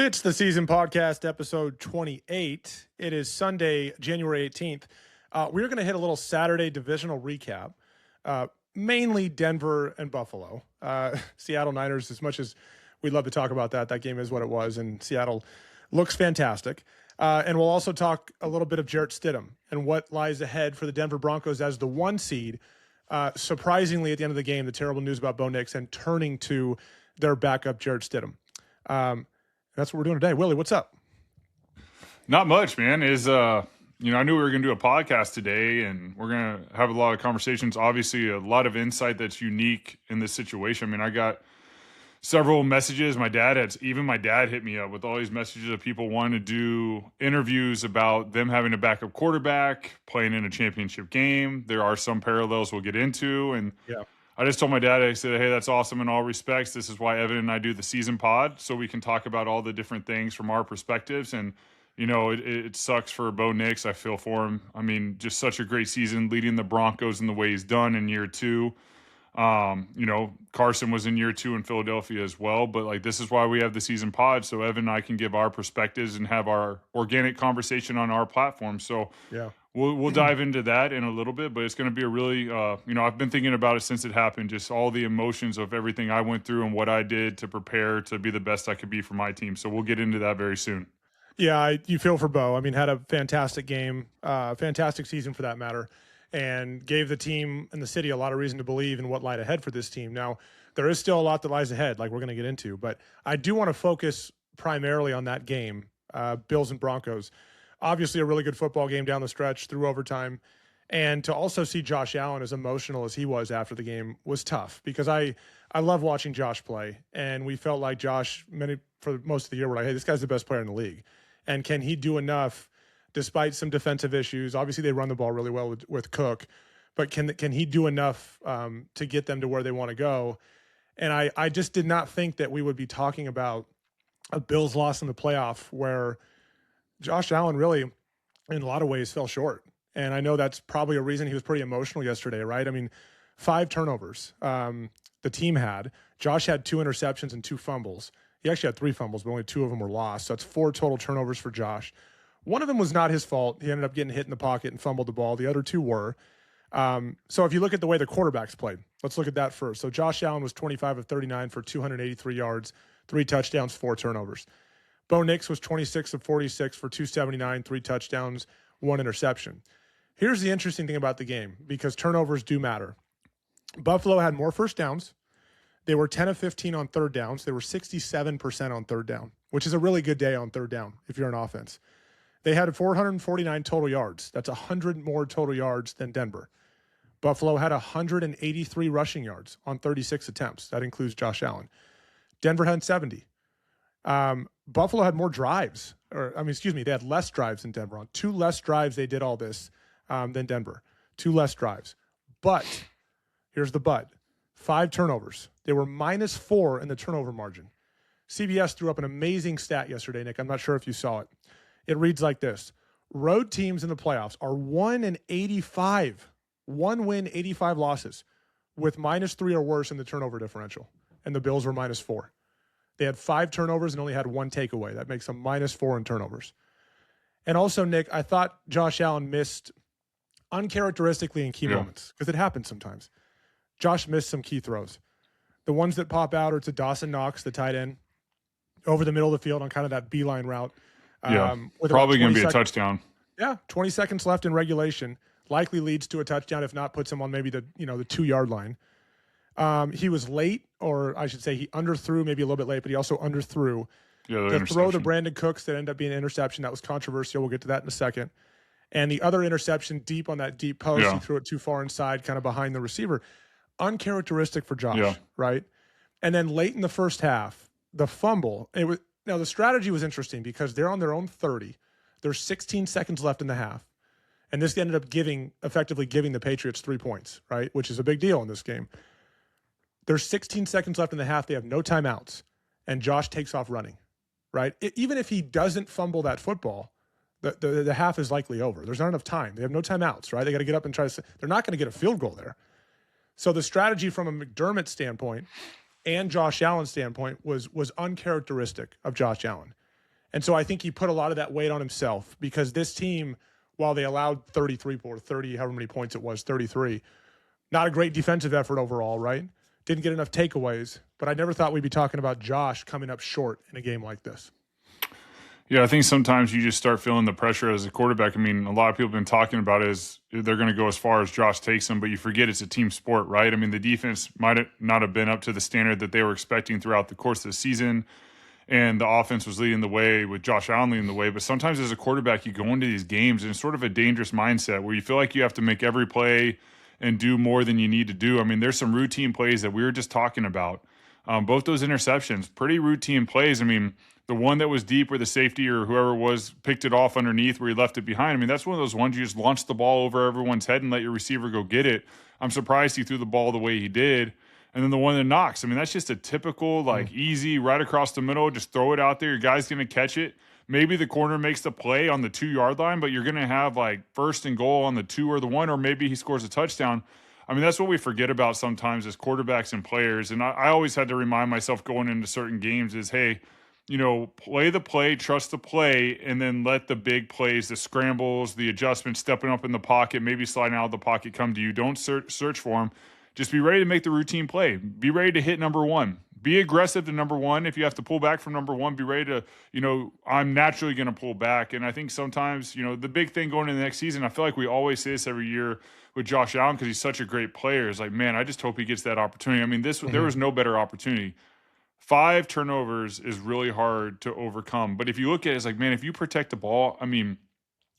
It's the Season Podcast, episode 28. It is Sunday, January 18th. We're going to hit a little Saturday divisional recap, mainly Denver and Buffalo. Seattle Niners, as much as we'd love to talk about that game is what it was, and Seattle looks fantastic. And we'll also talk a little bit of Jarrett Stidham and what lies ahead for the Denver Broncos as the 1 seed. Surprisingly, at the end of the game, the terrible news about Bo Nix and turning to their backup, Jarrett Stidham. That's what we're doing today. Willie, what's up? Not much, man. I knew we were going to do a podcast today, and we're going to have a lot of conversations. Obviously, a lot of insight that's unique in this situation. I mean, I got several messages. My dad hit me up with all these messages of people wanting to do interviews about them having a backup quarterback, playing in a championship game. There are some parallels we'll get into, and yeah. I just told my dad, I said, hey, that's awesome in all respects. This is why Evan and I do the season pod, so we can talk about all the different things from our perspectives. And, it sucks for Bo Nix. I feel for him. I mean, just such a great season leading the Broncos in the way he's done in year 2. Carson was in year 2 in Philadelphia as well. But, this is why we have the season pod, so Evan and I can give our perspectives and have our organic conversation on our platform. So, yeah. We'll dive into that in a little bit, but it's going to be a really, I've been thinking about it since it happened, just all the emotions of everything I went through and what I did to prepare to be the best I could be for my team. So we'll get into that very soon. Yeah, you feel for Bo. I mean, had a fantastic game, fantastic season for that matter, and gave the team and the city a lot of reason to believe in what lied ahead for this team. Now, there is still a lot that lies ahead, like we're going to get into, but I do want to focus primarily on that game, Bills and Broncos. Obviously a really good football game down the stretch through overtime. And to also see Josh Allen as emotional as he was after the game was tough because I love watching Josh play. And we felt like Josh, for most of the year, were like, hey, this guy's the best player in the league. And can he do enough despite some defensive issues? Obviously they run the ball really well with Cook, but can he do enough to get them to where they want to go? And I just did not think that we would be talking about a Bills loss in the playoff where Josh Allen really, in a lot of ways, fell short. And I know that's probably a reason he was pretty emotional yesterday, right? I mean, 5 turnovers the team had. Josh had 2 interceptions and 2 fumbles. He actually had 3 fumbles, but only 2 of them were lost. So that's 4 total turnovers for Josh. One of them was not his fault. He ended up getting hit in the pocket and fumbled the ball. The other 2 were. So if you look at the way the quarterbacks played, let's look at that first. So Josh Allen was 25 of 39 for 283 yards, 3 touchdowns, 4 turnovers. Bo Nix was 26 of 46 for 279, 3 touchdowns, 1 interception. Here's the interesting thing about the game, because turnovers do matter. Buffalo had more first downs. They were 10 of 15 on third downs. They were 67% on third down, which is a really good day on third down if you're an offense. They had 449 total yards. That's 100 more total yards than Denver. Buffalo had 183 rushing yards on 36 attempts. That includes Josh Allen. Denver had 70. Buffalo had more drives, they had less drives than Denver. On 2 less drives, they did all this than Denver. 2 less drives. But, here's the but, 5 turnovers. They were -4 in the turnover margin. CBS threw up an amazing stat yesterday, Nick. I'm not sure if you saw it. It reads like this. Road teams in the playoffs are 1-85. 1 win, 85 losses, with -3 or worse in the turnover differential. And the Bills were -4. They had 5 turnovers and only had 1 takeaway. That makes them -4 in turnovers. And also, Nick, I thought Josh Allen missed uncharacteristically in key moments because it happens sometimes. Josh missed some key throws. The ones that pop out are to Dawson Knox, the tight end, over the middle of the field on kind of that beeline route. Probably going to be a touchdown. Yeah, 20 seconds left in regulation. Likely leads to a touchdown. If not, puts him on maybe the 2-yard line. He was late, or I should say he underthrew, maybe a little bit late, but he also underthrew. The throw to Brandon Cooks that ended up being an interception. That was controversial. We'll get to that in a second. And the other interception deep on that deep post, he threw it too far inside, kind of behind the receiver. Uncharacteristic for Josh, right? And then late in the first half, the fumble. Now, the strategy was interesting because they're on their own 30. There's 16 seconds left in the half. And this ended up effectively giving the Patriots 3 points, right? Which is a big deal in this game. There's 16 seconds left in the half. They have no timeouts. And Josh takes off running, right? Even if he doesn't fumble that football, the half is likely over. There's not enough time. They have no timeouts, right? They got to get up and try to – they're not going to get a field goal there. So the strategy from a McDermott standpoint and Josh Allen's standpoint was uncharacteristic of Josh Allen. And so I think he put a lot of that weight on himself because this team, while they allowed 33 or 30, however many points it was, 33, not a great defensive effort overall, right? Didn't get enough takeaways, but I never thought we'd be talking about Josh coming up short in a game like this. Yeah, I think sometimes you just start feeling the pressure as a quarterback. I mean, a lot of people have been talking about is they're going to go as far as Josh takes them, but you forget it's a team sport, right? I mean, the defense might not have been up to the standard that they were expecting throughout the course of the season, and the offense was leading the way with Josh Allen leading the way. But sometimes as a quarterback, you go into these games and it's sort of a dangerous mindset where you feel like you have to make every play and do more than you need to do. I mean, there's some routine plays that we were just talking about. Both those interceptions, pretty routine plays. I mean, the one that was deep where the safety or whoever was picked it off underneath where he left it behind. I mean, that's one of those ones you just launch the ball over everyone's head and let your receiver go get it. I'm surprised he threw the ball the way he did. And then the one that knocks, I mean, that's just a typical, easy, right across the middle, just throw it out there. Your guy's going to catch it. Maybe the corner makes the play on the 2-yard line, but you're going to have first and goal on the 2 or the 1, or maybe he scores a touchdown. I mean, that's what we forget about sometimes as quarterbacks and players. And I always had to remind myself going into certain games is, hey, play the play, trust the play, and then let the big plays, the scrambles, the adjustments, stepping up in the pocket, maybe sliding out of the pocket come to you. Don't search for them. Just be ready to make the routine play. Be ready to hit number 1. Be aggressive to number 1. If you have to pull back from number 1, be ready to, I'm naturally going to pull back. And I think sometimes, the big thing going into the next season, I feel like we always say this every year with Josh Allen because he's such a great player. It's like, man, I just hope he gets that opportunity. I mean, there was no better opportunity. 5 turnovers is really hard to overcome. But if you look at it, it's like, man, if you protect the ball, I mean,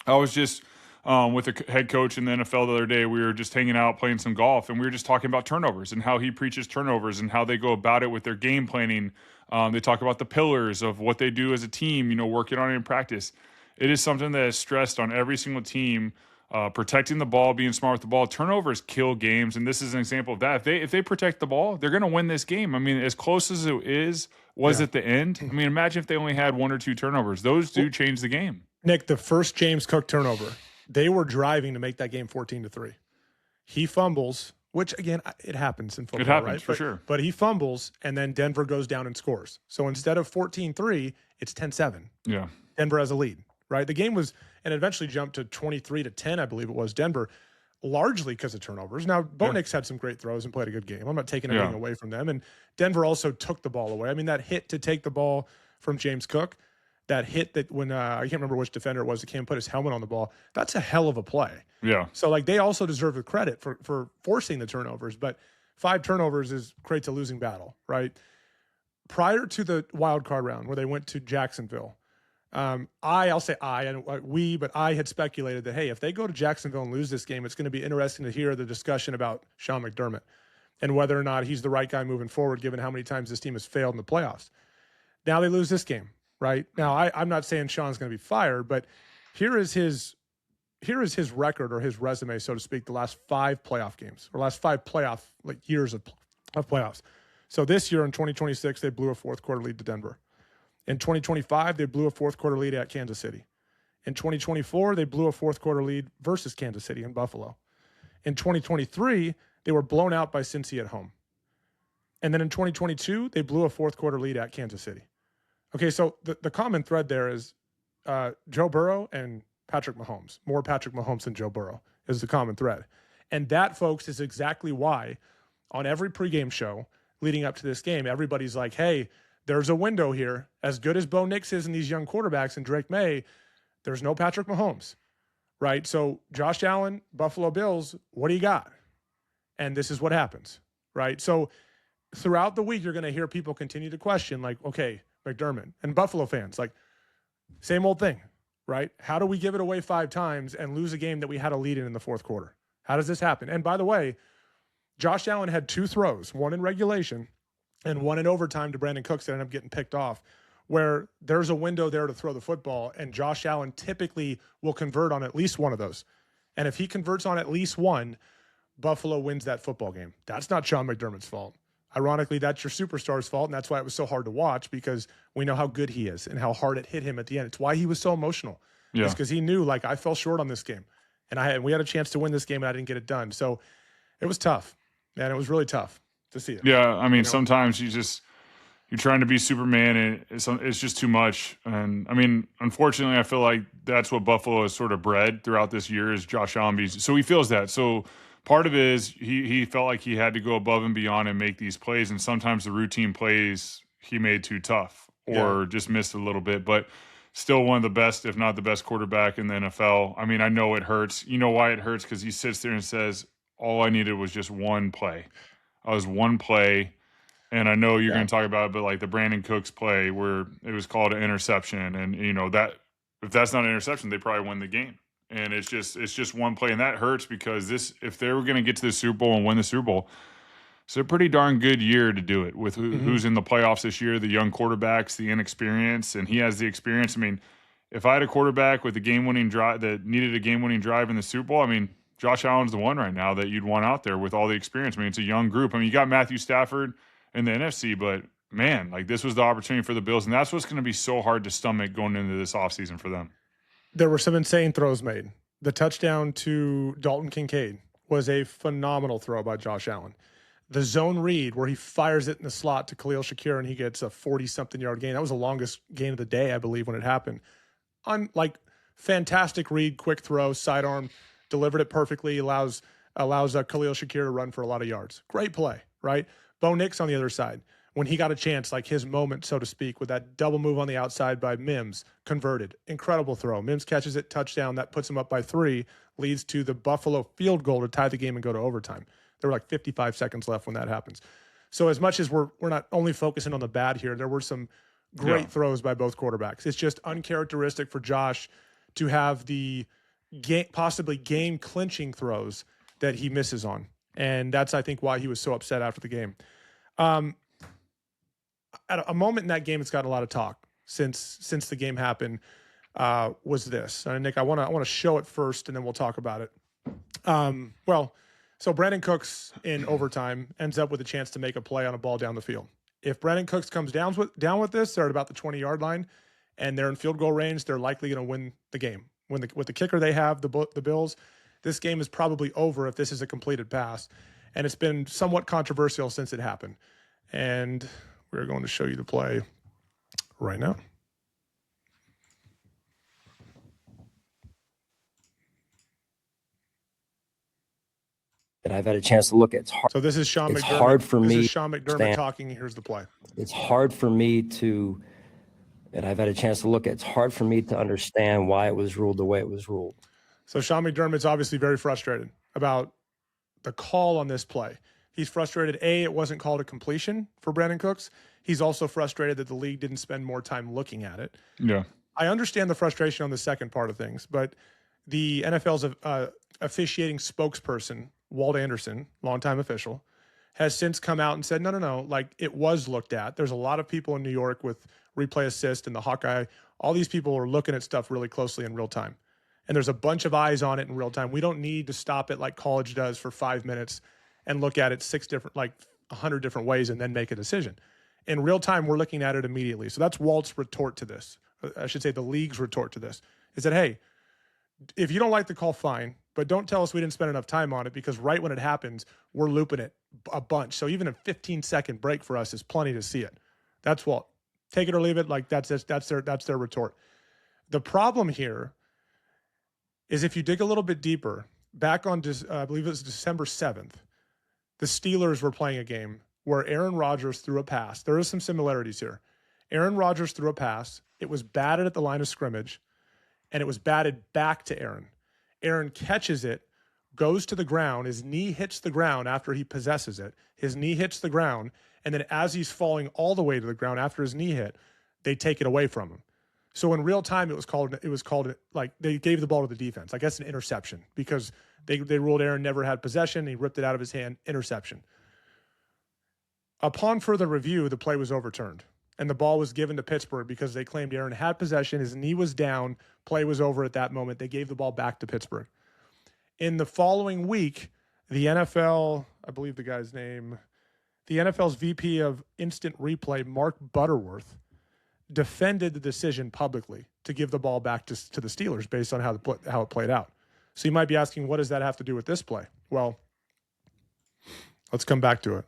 I was just with a head coach in the NFL the other day. We were just hanging out playing some golf, and we were just talking about turnovers and how he preaches turnovers and how they go about it with their game planning. They talk about the pillars of what they do as a team, working on it in practice. It is something that is stressed on every single team. Protecting the ball, being smart with the ball. Turnovers kill games, and this is an example of that. If they protect the ball, they're going to win this game. I mean, as close as it was at the end. I mean, imagine if they only had 1 or 2 turnovers. Those do change the game. Nick, the first James Cook turnover, they were driving to make that game 14-3. He fumbles, which again, it happens in football. It happens, right? for sure. But he fumbles, and then Denver goes down and scores. So instead of 14-3, it's 10-7. Yeah, Denver has a lead. Right, the game was, and eventually jumped to 23-10, I believe it was, Denver, largely because of turnovers. Now, Bo Nix had some great throws and played a good game. I'm not taking anything away from them. And Denver also took the ball away. I mean, that hit to take the ball from James Cook, that hit that when I can't remember which defender it was that came and put his helmet on the ball, that's a hell of a play. Yeah. So, they also deserve the credit for forcing the turnovers. But 5 turnovers creates a losing battle, right? Prior to the wild card round where they went to Jacksonville, I had speculated that, hey, if they go to Jacksonville and lose this game, it's going to be interesting to hear the discussion about Sean McDermott and whether or not he's the right guy moving forward, given how many times this team has failed in the playoffs. Now they lose this game, right? Now, I'm not saying Sean's going to be fired, but here is his record or his resume, so to speak, the last 5 playoff games or last 5 playoff years of playoffs. So this year in 2026, they blew a 4th quarter lead to Denver. In 2025, they blew a 4th quarter lead at Kansas City. In 2024, they blew a 4th quarter lead versus Kansas City in Buffalo. In 2023, they were blown out by Cincy at home. And then in 2022, they blew a 4th quarter lead at Kansas City. Okay, so the common thread there is Joe Burrow and Patrick Mahomes. More Patrick Mahomes than Joe Burrow is the common thread. And that, folks, is exactly why on every pregame show leading up to this game, everybody's like, hey, there's a window here. As good as Bo Nix is in these young quarterbacks and Drake May, there's no Patrick Mahomes, right? So Josh Allen, Buffalo Bills, what do you got? And this is what happens, right? So throughout the week, you're going to hear people continue to question, okay, McDermott and Buffalo fans, same old thing, right? How do we give it away 5 times and lose a game that we had a lead in the 4th quarter? How does this happen? And by the way, Josh Allen had 2 throws, one in regulation and one in overtime to Brandon Cooks that ended up getting picked off, where there's a window there to throw the football, and Josh Allen typically will convert on at least one of those. And if he converts on at least one, Buffalo wins that football game. That's not Sean McDermott's fault. Ironically, that's your superstar's fault, and that's why it was so hard to watch, because we know how good he is and how hard it hit him at the end. It's why he was so emotional. Yeah. It's because he knew, I fell short on this game, and we had a chance to win this game, and I didn't get it done. So it was tough, and it was really tough to see it. Yeah, I mean, sometimes you just, you're trying to be Superman, and it's just too much. And I mean, unfortunately, I feel like that's what Buffalo has sort of bred throughout this year is Josh Allen. So he feels that. So part of it is he felt like he had to go above and beyond and make these plays, and sometimes the routine plays he made too tough or just missed a little bit. But still one of the best, if not the best quarterback in the NFL. I mean, I know it hurts. You know why it hurts? Because he sits there and says, all I needed was just one play. I was one play. And I know you're going to talk about it, but like the Brandon Cooks play where it was called an interception, and that if that's not an interception, they probably win the game. And it's just one play, and that hurts because if they were going to get to the Super Bowl and win the Super Bowl, it's a pretty darn good year to do it with who's in the playoffs this year, the young quarterbacks, the inexperience, and he has the experience. I mean, if I had a quarterback with a game-winning drive that needed a game-winning drive in the Super Bowl, I mean, Josh Allen's the one right now that you'd want out there with all the experience. I mean, it's a young group. I mean, you got Matthew Stafford in the NFC, but man, like this was the opportunity for the Bills, and that's what's going to be so hard to stomach going into this offseason for them. There were some insane throws made. The touchdown to Dalton Kincaid was a phenomenal throw by Josh Allen. The zone read where he fires it in the slot to Khalil Shakir and he gets a 40-something yard gain. That was the longest gain of the day, I believe, when it happened. Fantastic read, quick throw, sidearm, delivered it perfectly, allows Khalil Shakir to run for a lot of yards. Great play, right? Bo Nix on the other side, when he got a chance, like his moment, so to speak, with that double move on the outside by Mims, converted. Incredible throw. Mims catches it, touchdown. That puts him up by 3, leads to the Buffalo field goal to tie the game and go to overtime. There were like 55 seconds left when that happens. So as much as we're not only focusing on the bad here, there were some great throws by both quarterbacks. It's just uncharacteristic for Josh to have the possibly game-clinching throws that he misses on. And that's, I think, why he was so upset after the game. At a moment in that game, it's gotten a lot of talk since the game happened. Was this? And Nick, I want to show it first, and then we'll talk about it. So Brandon Cooks in overtime ends up with a chance to make a play on a ball down the field. If Brandon Cooks comes down with this, they're at about the 20-yard line, and they're in field goal range. They're likely going to win the game. With the kicker they have, the Bills. This game is probably over if this is a completed pass. And it's been somewhat controversial since it happened. And we're going to show you the play right now. And I've had a chance to look at. So this is Sean McDermott. It's hard for me. This is Sean McDermott talking. Here's the play. It's hard for me to, and I've had a chance to look at. It's hard for me to understand why it was ruled the way it was ruled. So Sean McDermott's obviously very frustrated about the call on this play. He's frustrated, it wasn't called a completion for Brandon Cooks. He's also frustrated that the league didn't spend more time looking at it. Yeah. I understand the frustration on the second part of things, but the NFL's officiating spokesperson, Walt Anderson, longtime official, has since come out and said, no, like it was looked at. There's a lot of people in New York with replay assist and the Hawkeye. All these people are looking at stuff really closely in real time. And there's a bunch of eyes on it in real time. We don't need to stop it like college does for 5 minutes and look at it 100 different ways and then make a decision. In real time, we're looking at it immediately. So that's Walt's retort to this. I should say the league's retort to this is that, hey, if you don't like the call, fine, but don't tell us we didn't spend enough time on it because right when it happens, we're looping it a bunch. So even a 15-second break for us is plenty to see it. That's Walt. Take it or leave it. Like that's their retort. The problem here is if you dig a little bit deeper, back on, I believe it was December 7th, the Steelers were playing a game where Aaron Rodgers threw a pass. There is some similarities here. Aaron Rodgers threw a pass. It was batted at the line of scrimmage, and it was batted back to Aaron. Aaron catches it, goes to the ground. His knee hits the ground after he possesses it. His knee hits the ground, and then as he's falling all the way to the ground after his knee hit, they take it away from him. So in real time, it was called like they gave the ball to the defense. I guess an interception because they ruled Aaron never had possession. He ripped it out of his hand. Interception. Upon further review, the play was overturned and the ball was given to Pittsburgh because they claimed Aaron had possession. His knee was down. Play was over at that moment. They gave the ball back to Pittsburgh. In the following week, the NFL, I believe the guy's name, the NFL's VP of Instant Replay, Mark Butterworth, defended the decision publicly to give the ball back to the Steelers based on how it played out. So you might be asking, what does that have to do with this play? Well, let's come back to it.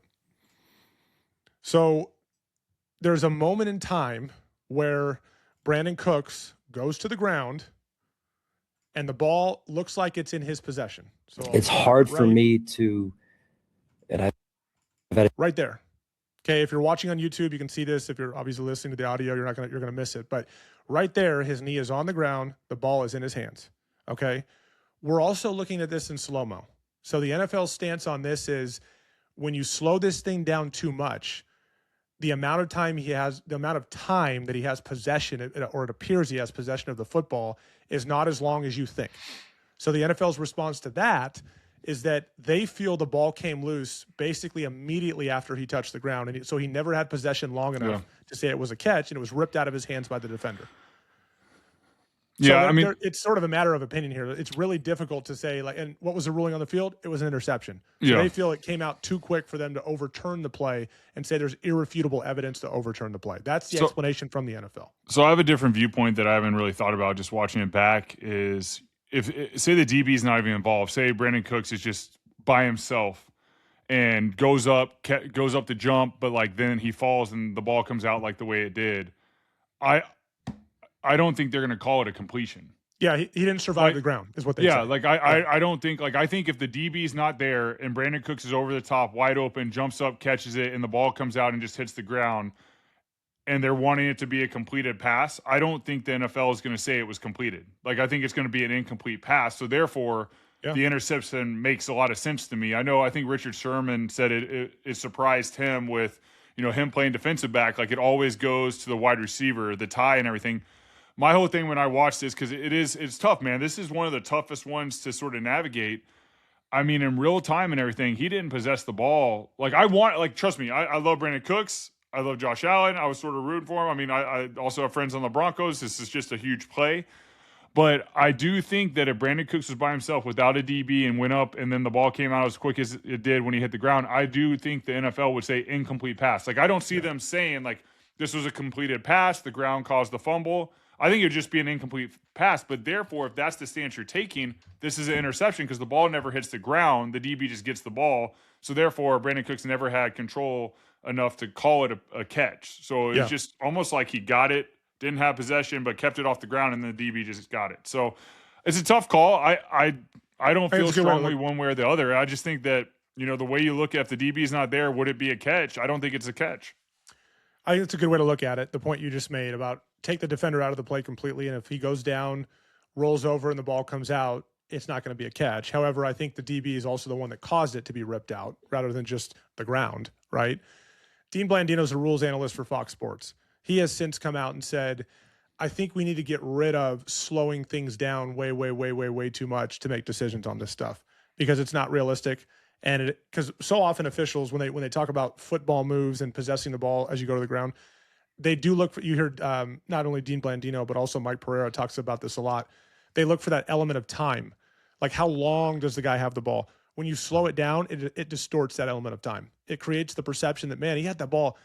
So there's a moment in time where Brandon Cooks goes to the ground and the ball looks like it's in his possession. So it's hard for me to, and I've had right there. Okay, if you're watching on YouTube, you can see this. If you're obviously listening to the audio, you're gonna miss it. But right there, his knee is on the ground. The ball is in his hands. Okay, we're also looking at this in slow-mo. So the NFL stance on this is when you slow this thing down too much, the amount of time that he has possession, or it appears he has possession of the football, is not as long as you think. So the NFL's response to that is that they feel the ball came loose basically immediately after he touched the ground. And so he never had possession long enough to say it was a catch, and it was ripped out of his hands by the defender. So it's sort of a matter of opinion here. It's really difficult to say, and what was the ruling on the field? It was an interception. So they feel it came out too quick for them to overturn the play and say there's irrefutable evidence to overturn the play. That's the explanation from the NFL. So I have a different viewpoint that I haven't really thought about just watching it back is if say the DB is not even involved, say Brandon Cooks is just by himself and goes up to jump, but then he falls and the ball comes out like the way it did. I don't think they're going to call it a completion. Yeah, he didn't survive the ground, is what they say. Yeah, I don't think, I think if the DB is not there and Brandon Cooks is over the top, wide open, jumps up, catches it, and the ball comes out and just hits the ground, and they're wanting it to be a completed pass, I don't think the NFL is going to say it was completed. I think it's going to be an incomplete pass. So therefore, the interception makes a lot of sense to me. I think Richard Sherman said it surprised him with, him playing defensive back. It always goes to the wide receiver, the tie and everything. My whole thing when I watch this, because it's tough, man. This is one of the toughest ones to sort of navigate. I mean, in real time and everything, he didn't possess the ball. Trust me, I love Brandon Cooks. I love Josh Allen. I was sort of rooting for him. I mean, I also have friends on the Broncos. This is just a huge play. But I do think that if Brandon Cooks was by himself without a DB and went up and then the ball came out as quick as it did when he hit the ground, I do think the NFL would say incomplete pass. I don't see them saying, this was a completed pass, the ground caused the fumble. I think it would just be an incomplete pass. But therefore, if that's the stance you're taking, this is an interception because the ball never hits the ground. The DB just gets the ball. So therefore, Brandon Cooks never had control enough to call it a catch. So it's just almost like he got it, didn't have possession, but kept it off the ground, and the DB just got it. So it's a tough call. I don't feel strongly one way or the other. I just think that, the way you look at if the DB is not there, would it be a catch? I don't think it's a catch. I think it's a good way to look at it. The point you just made about take the defender out of the play completely, and if he goes down, rolls over, and the ball comes out, it's not going to be a catch. However, I think the DB is also the one that caused it to be ripped out rather than just the ground, right? Dean Blandino is a rules analyst for Fox Sports. He has since come out and said, I think we need to get rid of slowing things down way too much to make decisions on this stuff because it's not realistic. And because so often officials, when they talk about football moves and possessing the ball as you go to the ground, they do look for, you hear not only Dean Blandino, but also Mike Pereira talks about this a lot. They look for that element of time. How long does the guy have the ball? When you slow it down, it distorts that element of time. It creates the perception that, man, he had that ball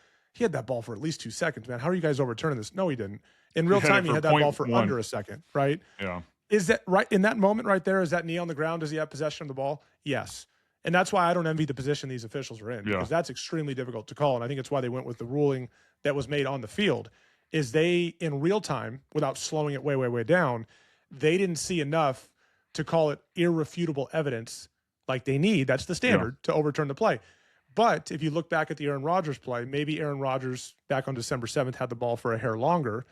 for at least 2 seconds, man. How are you guys overturning this? No, he didn't. In real time, he had that ball for under a second, right? Yeah. Is that right? In that moment right there, is that knee on the ground? Does he have possession of the ball? Yes. And that's why I don't envy the position these officials are in, because that's extremely difficult to call. And I think it's why they went with the ruling that was made on the field, is they, in real time, without slowing it way down, they didn't see enough to call it irrefutable evidence like they need. That's the standard to overturn the play. But if you look back at the Aaron Rodgers play, maybe Aaron Rodgers back on December 7th had the ball for a hair longer.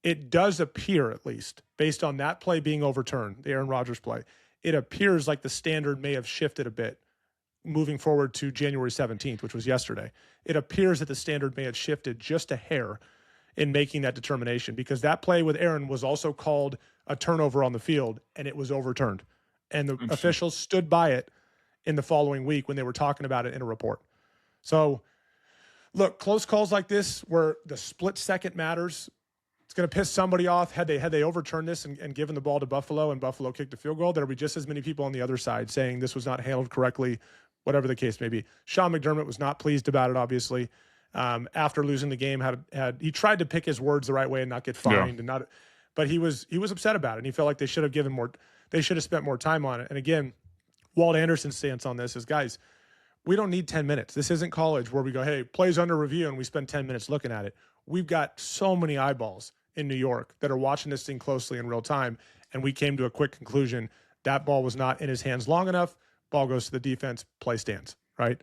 It does appear, at least, based on that play being overturned, the Aaron Rodgers play, it appears like the standard may have shifted a bit moving forward to January 17th, which was yesterday. It appears that the standard may have shifted just a hair in making that determination, because that play with Aaron was also called a turnover on the field, and it was overturned. And the officials stood by it in the following week when they were talking about it in a report. So, look, close calls like this where the split second matters, it's going to piss somebody off. Had they overturned this and given the ball to Buffalo and Buffalo kicked a field goal, there'll be just as many people on the other side saying this was not handled correctly, whatever the case may be. Sean McDermott was not pleased about it, obviously. After losing the game, he tried to pick his words the right way and not get fined, but he was upset about it, and he felt like they should have spent more time on it. And again, Walt Anderson's stance on this is, guys, We don't need 10 minutes. This isn't college where we go, hey, plays under review, and we spend 10 minutes looking at it. We've got so many eyeballs in New York that are watching this thing closely in real time, and we came to a quick conclusion. That ball was not in his hands long enough. Ball goes to the defense, play stands, right?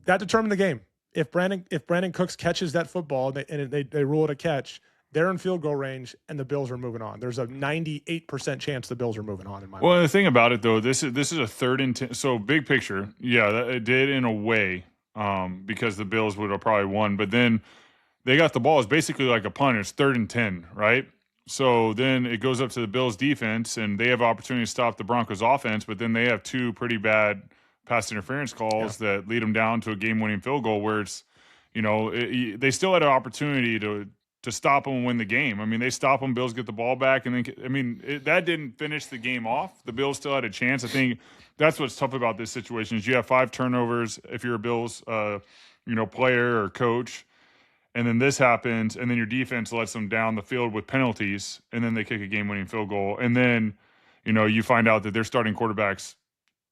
That determined the game. If Brandon Cooks catches that football and they rule it a catch, they're in field goal range, and the Bills are moving on. There's a 98% chance the Bills are moving on in my mind. Well, the thing about it, though, this is a 3rd and 10. So big picture, yeah, it did in a way because the Bills would have probably won. But then they got the ball. It's basically like a punt. It's 3rd and 10, right? So then it goes up to the Bills defense, and they have opportunity to stop the Broncos offense, but then they have 2 pretty bad pass interference calls that lead them down to a game-winning field goal where it's, they still had an opportunity to stop them and win the game. I mean, they stop them, Bills get the ball back, and then, that didn't finish the game off. The Bills still had a chance. I think that's what's tough about this situation is you have 5 turnovers if you're a Bills, player or coach, and then this happens, and then your defense lets them down the field with penalties, and then they kick a game-winning field goal, and then, you find out that they're starting quarterbacks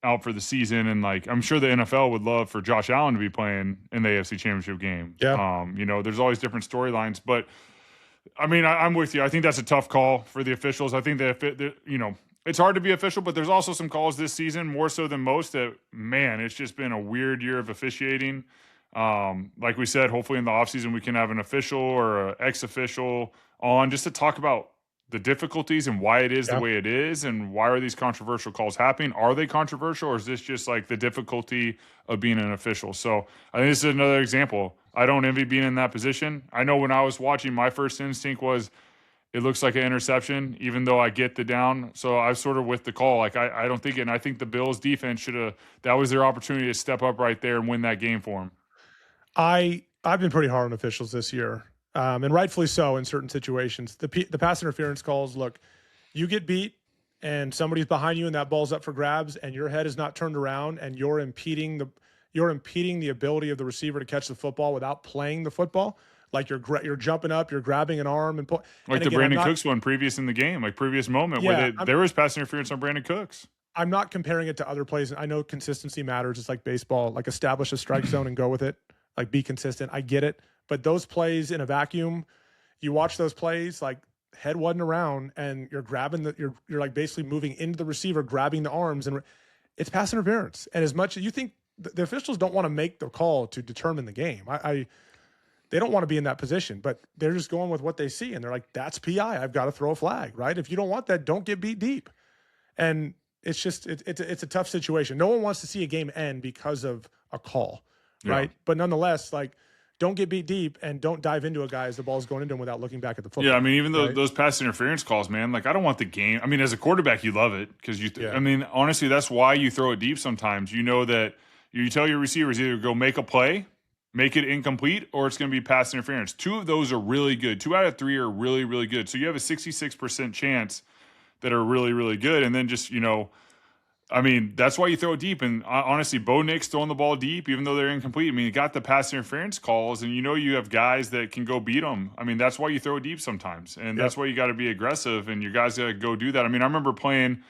out for the season, and I'm sure the NFL would love for Josh Allen to be playing in the AFC Championship game. Yeah. There's always different storylines, but I'm with you. I think that's a tough call for the officials. I think that it's hard to be official, but there's also some calls this season more so than most that, man, it's just been a weird year of officiating. Like we said, hopefully in the offseason we can have an official or an ex-official on just to talk about the difficulties and why it is the way it is, and why are these controversial calls happening? Are they controversial, or is this just like the difficulty of being an official? So I think this is another example. I don't envy being in that position. I know when I was watching, my first instinct was it looks like an interception, even though I get the down. So I was sort of with the call. I don't think it, and I think the Bills defense should have, that was their opportunity to step up right there and win that game for them. I've been pretty hard on officials this year. And rightfully so in certain situations. The pass interference calls, look, you get beat and somebody's behind you and that ball's up for grabs and your head is not turned around and you're impeding the ability of the receiver to catch the football without playing the football. Like you're jumping up, you're grabbing an arm and pull. Like the Brandon Cooks one previous in the game, like previous moment where there was pass interference on Brandon Cooks. I'm not comparing it to other plays. I know consistency matters. It's like baseball, like establish a strike zone and go with it. Like be consistent. I get it. But those plays in a vacuum, you watch those plays, like head wasn't around and you're grabbing you're like basically moving into the receiver, grabbing the arms, and it's pass interference. And as much as you think the officials don't want to make the call to determine the game, they don't want to be in that position, but they're just going with what they see. And they're like, that's PI. I've got to throw a flag, right? If you don't want that, don't get beat deep. And it's just, it's a tough situation. No one wants to see a game end because of a call, right? But nonetheless, like, don't get beat deep and don't dive into a guy as the ball's going into him without looking back at the football. Yeah, I mean, even though those pass interference calls, man, like I don't want the game. I mean, as a quarterback, you love it because I mean, honestly, that's why you throw it deep sometimes. You know that you tell your receivers either go make a play, make it incomplete, or it's going to be pass interference. 2 of those are really good. 2 out of 3 are really, really good. So you have a 66% chance that are really, really good. And then just, I mean, that's why you throw it deep. And honestly, Bo Nick's throwing the ball deep, even though they're incomplete. I mean, you got the pass interference calls, and you have guys that can go beat them. I mean, that's why you throw it deep sometimes. And that's why you got to be aggressive, and your guys got to go do that. I mean, I remember playing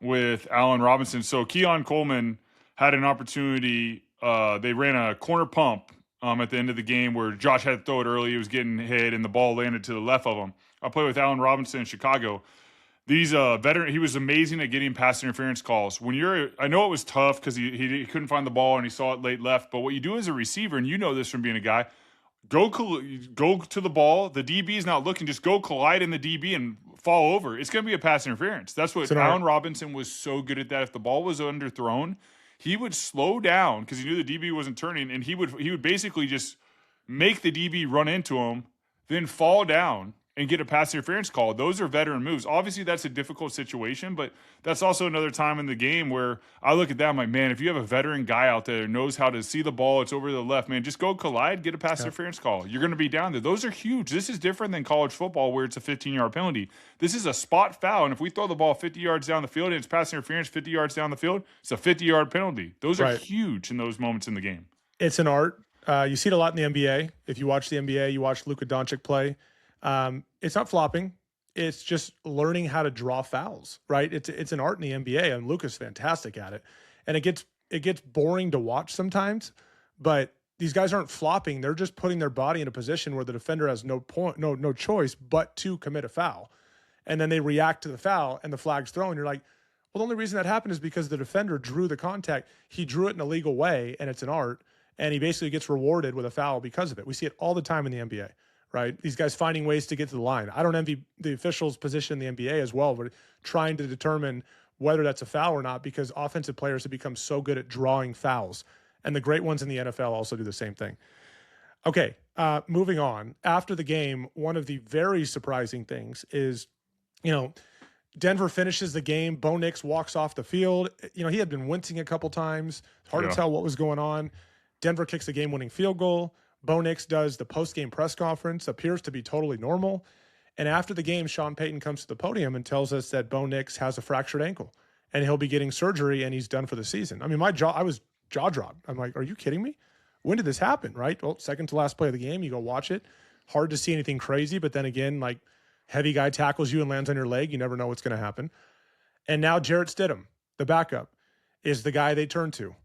with Allen Robinson. So Keon Coleman had an opportunity. They ran a corner pump at the end of the game where Josh had to throw it early. He was getting hit, and the ball landed to the left of him. I played with Allen Robinson in Chicago. These veteran, he was amazing at getting pass interference calls. I know it was tough because he couldn't find the ball and he saw it late left. But what you do as a receiver, and you know this from being a guy, go to the ball. The DB is not looking. Just go collide in the DB and fall over. It's going to be a pass interference. That's what Allen Robinson was so good at. That if the ball was underthrown, he would slow down because he knew the DB wasn't turning, and he would basically just make the DB run into him, then fall down and get a pass interference call. Those are veteran moves. Obviously, that's a difficult situation, but that's also another time in the game where I look at that, I'm like, man, if you have a veteran guy out there who knows how to see the ball, it's over to the left, man, just go collide, get a pass interference call. You're going to be down there. Those are huge. This is different than college football where it's a 15-yard penalty. This is a spot foul, and if we throw the ball 50 yards down the field and it's pass interference 50 yards down the field, it's a 50-yard penalty. Those are huge in those moments in the game. It's an art. You see it a lot in the NBA. If you watch the NBA, you watch Luka Doncic play. It's not flopping. It's just learning how to draw fouls, right? It's an art in the NBA, and Luka's fantastic at it. And it gets it gets boring to watch sometimes, but these guys aren't flopping. They're just putting their body in a position where the defender has no choice but to commit a foul. And then they react to the foul and the flag's thrown. You're like, well, the only reason that happened is because the defender drew the contact. He drew it in a legal way, and it's an art, and he basically gets rewarded with a foul because of it. We see it all the time in the NBA, right? These guys finding ways to get to the line. I don't envy the officials' position in the NBA as well, but trying to determine whether that's a foul or not, because offensive players have become so good at drawing fouls. And the great ones in the NFL also do the same thing. Okay, moving on. After the game, one of the very surprising things is, Denver finishes the game. Bo Nix walks off the field. He had been wincing a couple times. Hard to tell what was going on. Denver kicks the game-winning field goal. Bo Nix does the post-game press conference, appears to be totally normal. And after the game, Sean Payton comes to the podium and tells us that Bo Nix has a fractured ankle, and he'll be getting surgery, and he's done for the season. I mean, I was jaw-dropped. I'm like, are you kidding me? When did this happen, right? Well, second to last play of the game, you go watch it. Hard to see anything crazy, but then again, like, heavy guy tackles you and lands on your leg. You never know what's going to happen. And now Jarrett Stidham, the backup, is the guy they turn to.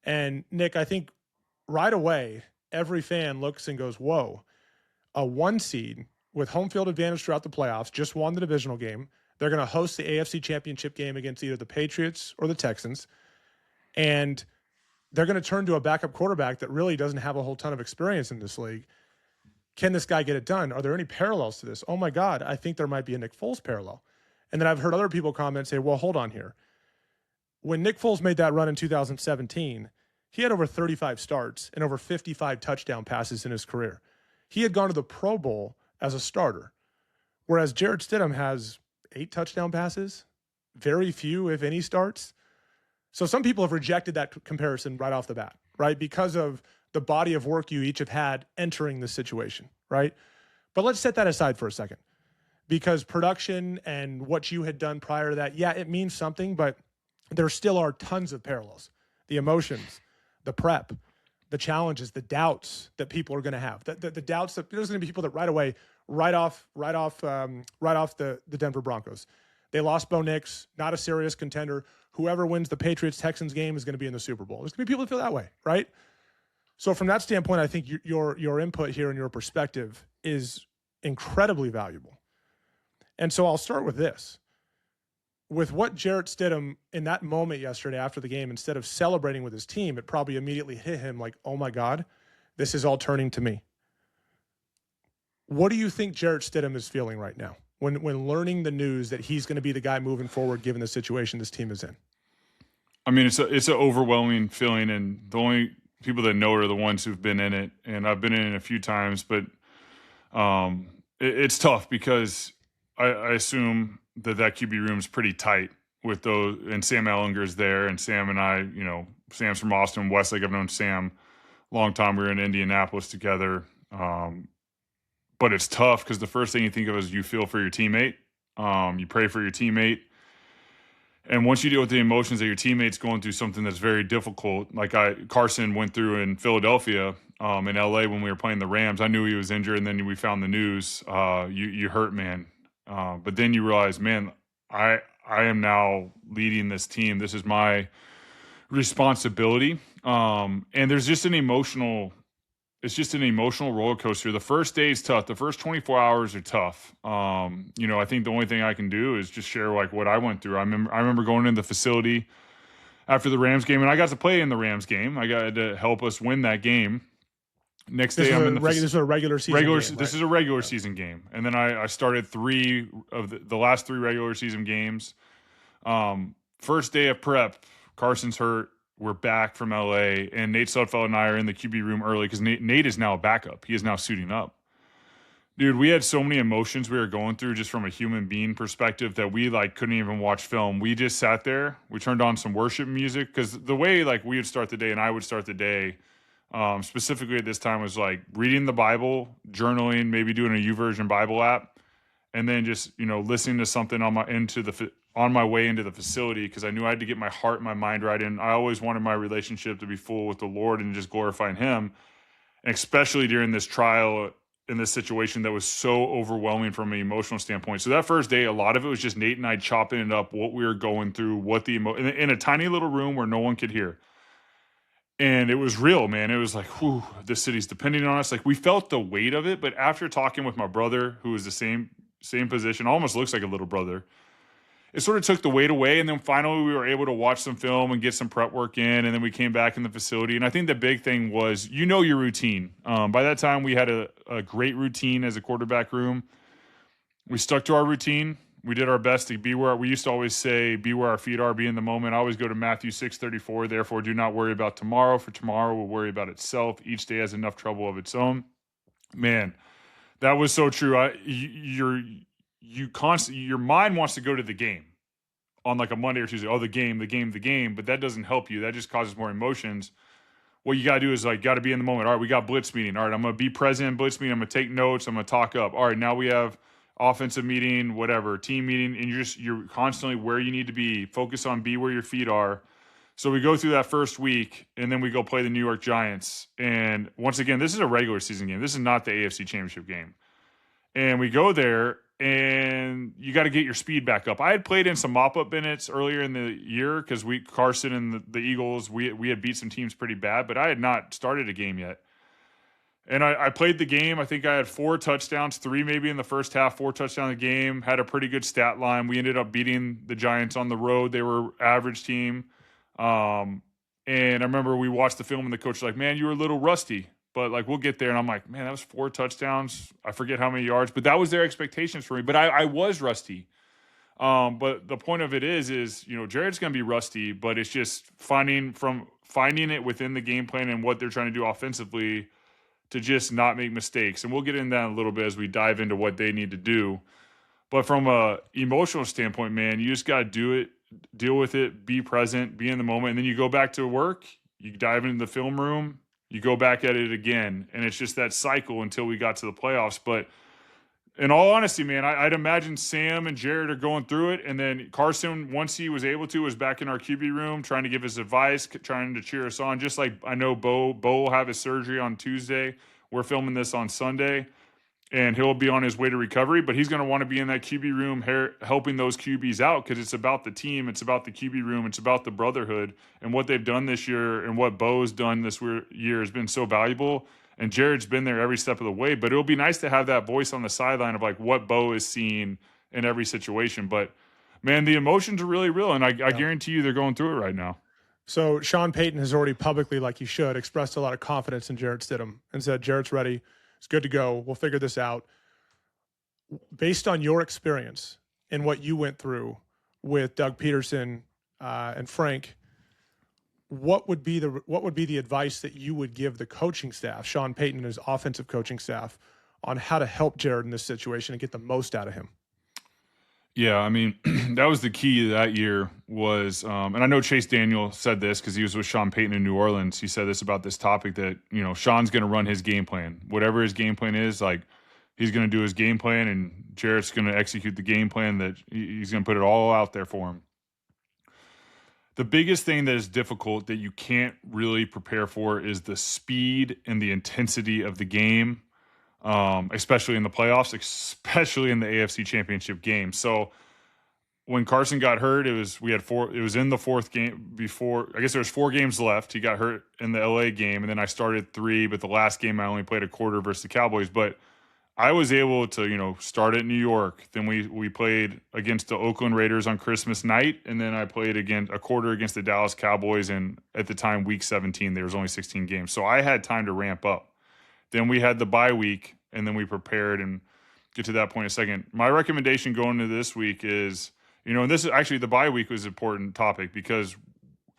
And Nick, I think right away, every fan looks and goes, whoa, a 1 seed with home field advantage throughout the playoffs, just won the divisional game. They're going to host the AFC Championship game against either the Patriots or the Texans. And they're going to turn to a backup quarterback that really doesn't have a whole ton of experience in this league. Can this guy get it done? Are there any parallels to this? Oh my God, I think there might be a Nick Foles parallel. And then I've heard other people comment, say, well, hold on here. When Nick Foles made that run in 2017, he had over 35 starts and over 55 touchdown passes in his career. He had gone to the Pro Bowl as a starter, whereas Jarrett Stidham has 8 touchdown passes, very few, if any, starts. So some people have rejected that comparison right off the bat, right? Because of the body of work you each have had entering this situation, right? But let's set that aside for a second, because production and what you had done prior to that, yeah, it means something, but there still are tons of parallels. The emotions, the prep, the challenges, the doubts that people are going to have, the doubts that there's going to be people that right away, right off the Denver Broncos. They lost Bo Nix, not a serious contender. Whoever wins the Patriots-Texans game is going to be in the Super Bowl. There's going to be people that feel that way, right? So from that standpoint, I think your input here and your perspective is incredibly valuable. And so I'll start with this. With what Jarrett Stidham in that moment yesterday after the game, instead of celebrating with his team, it probably immediately hit him like, oh my God, this is all turning to me. What do you think Jarrett Stidham is feeling right now when learning the news that he's going to be the guy moving forward given the situation this team is in? I mean, it's an overwhelming feeling, and the only people that know it are the ones who've been in it, and I've been in it a few times, but it's tough because I assume that QB room is pretty tight with those, and Sam Ellinger's there, and Sam and I, Sam's from Austin, Westlake. I've known Sam a long time. We were in Indianapolis together. But it's tough because the first thing you think of is you feel for your teammate. You pray for your teammate. And once you deal with the emotions that your teammate's going through something that's very difficult, like Carson went through in Philadelphia, in LA when we were playing the Rams, I knew he was injured, and then we found the news. You hurt, man. But then you realize, man, I am now leading this team. This is my responsibility. And there's just it's just an emotional roller coaster. The first day is tough. The first 24 hours are tough. I think the only thing I can do is just share like what I went through. I remember going into the facility after the Rams game, and I got to play in the Rams game. I got to help us win that game. Next day, I'm in the this is a regular season game, right? This is a regular season game, and then I started 3 of the last 3 regular season games. First day of prep, Carson's hurt. We're back from LA, and Nate Sudfeld and I are in the QB room early because Nate is now a backup. He is now suiting up. Dude, we had so many emotions we were going through just from a human being perspective that we couldn't even watch film. We just sat there. We turned on some worship music because the way we would start the day and I would start the day, specifically at this time, was reading the Bible, journaling, maybe doing a YouVersion Bible app, and then just listening to something on my way into the facility because I knew I had to get my heart and my mind right. And I always wanted my relationship to be full with the Lord and just glorifying Him, and especially during this trial in this situation that was so overwhelming from an emotional standpoint. So that first day, a lot of it was just Nate and I chopping it up, what we were going through, in a tiny little room where no one could hear. And it was real, man. It was like, whew, this city's depending on us. Like, we felt the weight of it. But after talking with my brother, who was the same position, almost looks like a little brother, it sort of took the weight away. And then finally we were able to watch some film and get some prep work in. And then we came back in the facility. And I think the big thing was, your routine. By that time, we had a great routine as a quarterback room. We stuck to our routine. We did our best to be where we used to always say, be where our feet are, be in the moment. I always go to Matthew 6:34. Therefore, do not worry about tomorrow, for tomorrow will worry about itself. Each day has enough trouble of its own. Man, that was so true. Your mind wants to go to the game on like a Monday or Tuesday. Oh, the game. But that doesn't help you. That just causes more emotions. What you got to do is got to be in the moment. All right, we got blitz meeting. All right, I'm going to be present in blitz meeting. I'm going to take notes. I'm going to talk up. All right, now we have offensive meeting, whatever, team meeting, and you're constantly where you need to be. Focus on be where your feet are. So we go through that first week, and then we go play the New York Giants. And once again, this is a regular season game. This is not the AFC Championship game. And we go there, and you got to get your speed back up. I had played in some mop-up minutes earlier in the year because Carson and the Eagles, we had beat some teams pretty bad, but I had not started a game yet. And I played the game. I think I had 4 touchdowns, 3 maybe in the first half, 4 touchdowns in the game, had a pretty good stat line. We ended up beating the Giants on the road. They were average team. And I remember we watched the film and the coach was like, man, you were a little rusty, but like, we'll get there. And I'm like, man, that was 4 touchdowns. I forget how many yards, but that was their expectations for me. But I was rusty. But the point of it is, Jared's going to be rusty, but it's just finding it within the game plan and what they're trying to do offensively to just not make mistakes. And we'll get into that in a little bit as we dive into what they need to do. But from a emotional standpoint, man, you just got to do it, deal with it, be present, be in the moment. And then you go back to work, you dive into the film room, you go back at it again. And it's just that cycle until we got to the playoffs. But in all honesty, man, I'd imagine Sam and Jared are going through it. And then Carson, once he was able to, was back in our QB room trying to give his advice, trying to cheer us on. Just like I know Bo will have his surgery on Tuesday. We're filming this on Sunday. And he'll be on his way to recovery. But he's going to want to be in that QB room helping those QBs out because it's about the team. It's about the QB room. It's about the brotherhood. And what they've done this year and what Bo's done this year has been so valuable. And Jared's been there every step of the way, but it'll be nice to have that voice on the sideline of like what Bo is seeing in every situation. But man, the emotions are really real. And I guarantee you they're going through it right now. So Sean Payton has already publicly, like he should, expressed a lot of confidence in Jarrett Stidham and said, Jarrett's ready. It's good to go. We'll figure this out. Based on your experience and what you went through with Doug Peterson and Frank, what would be the advice that you would give the coaching staff, Sean Payton and his offensive coaching staff, on how to help Jared in this situation and get the most out of him? Yeah, I mean, that was the key that year was, and I know Chase Daniel said this because he was with Sean Payton in New Orleans. He said this about this topic that, Sean's going to run his game plan. Whatever his game plan is, like, he's going to do his game plan, and Jarrett's going to execute the game plan that he's going to put it all out there for him. The biggest thing that is difficult that you can't really prepare for is the speed and the intensity of the game, especially in the playoffs, especially in the AFC Championship game. So when Carson got hurt, it was in the fourth game before. I guess there was 4 games left. He got hurt in the LA game, and then I started 3, but the last game I only played a quarter versus the Cowboys. But I was able to, start at New York. Then we played against the Oakland Raiders on Christmas night, and then I played a quarter against the Dallas Cowboys. And at the time, week 17, there was only 16 games, so I had time to ramp up. Then we had the bye week, and then we prepared and get to that point in a second. My recommendation going into this week is, and this is actually the bye week was an important topic because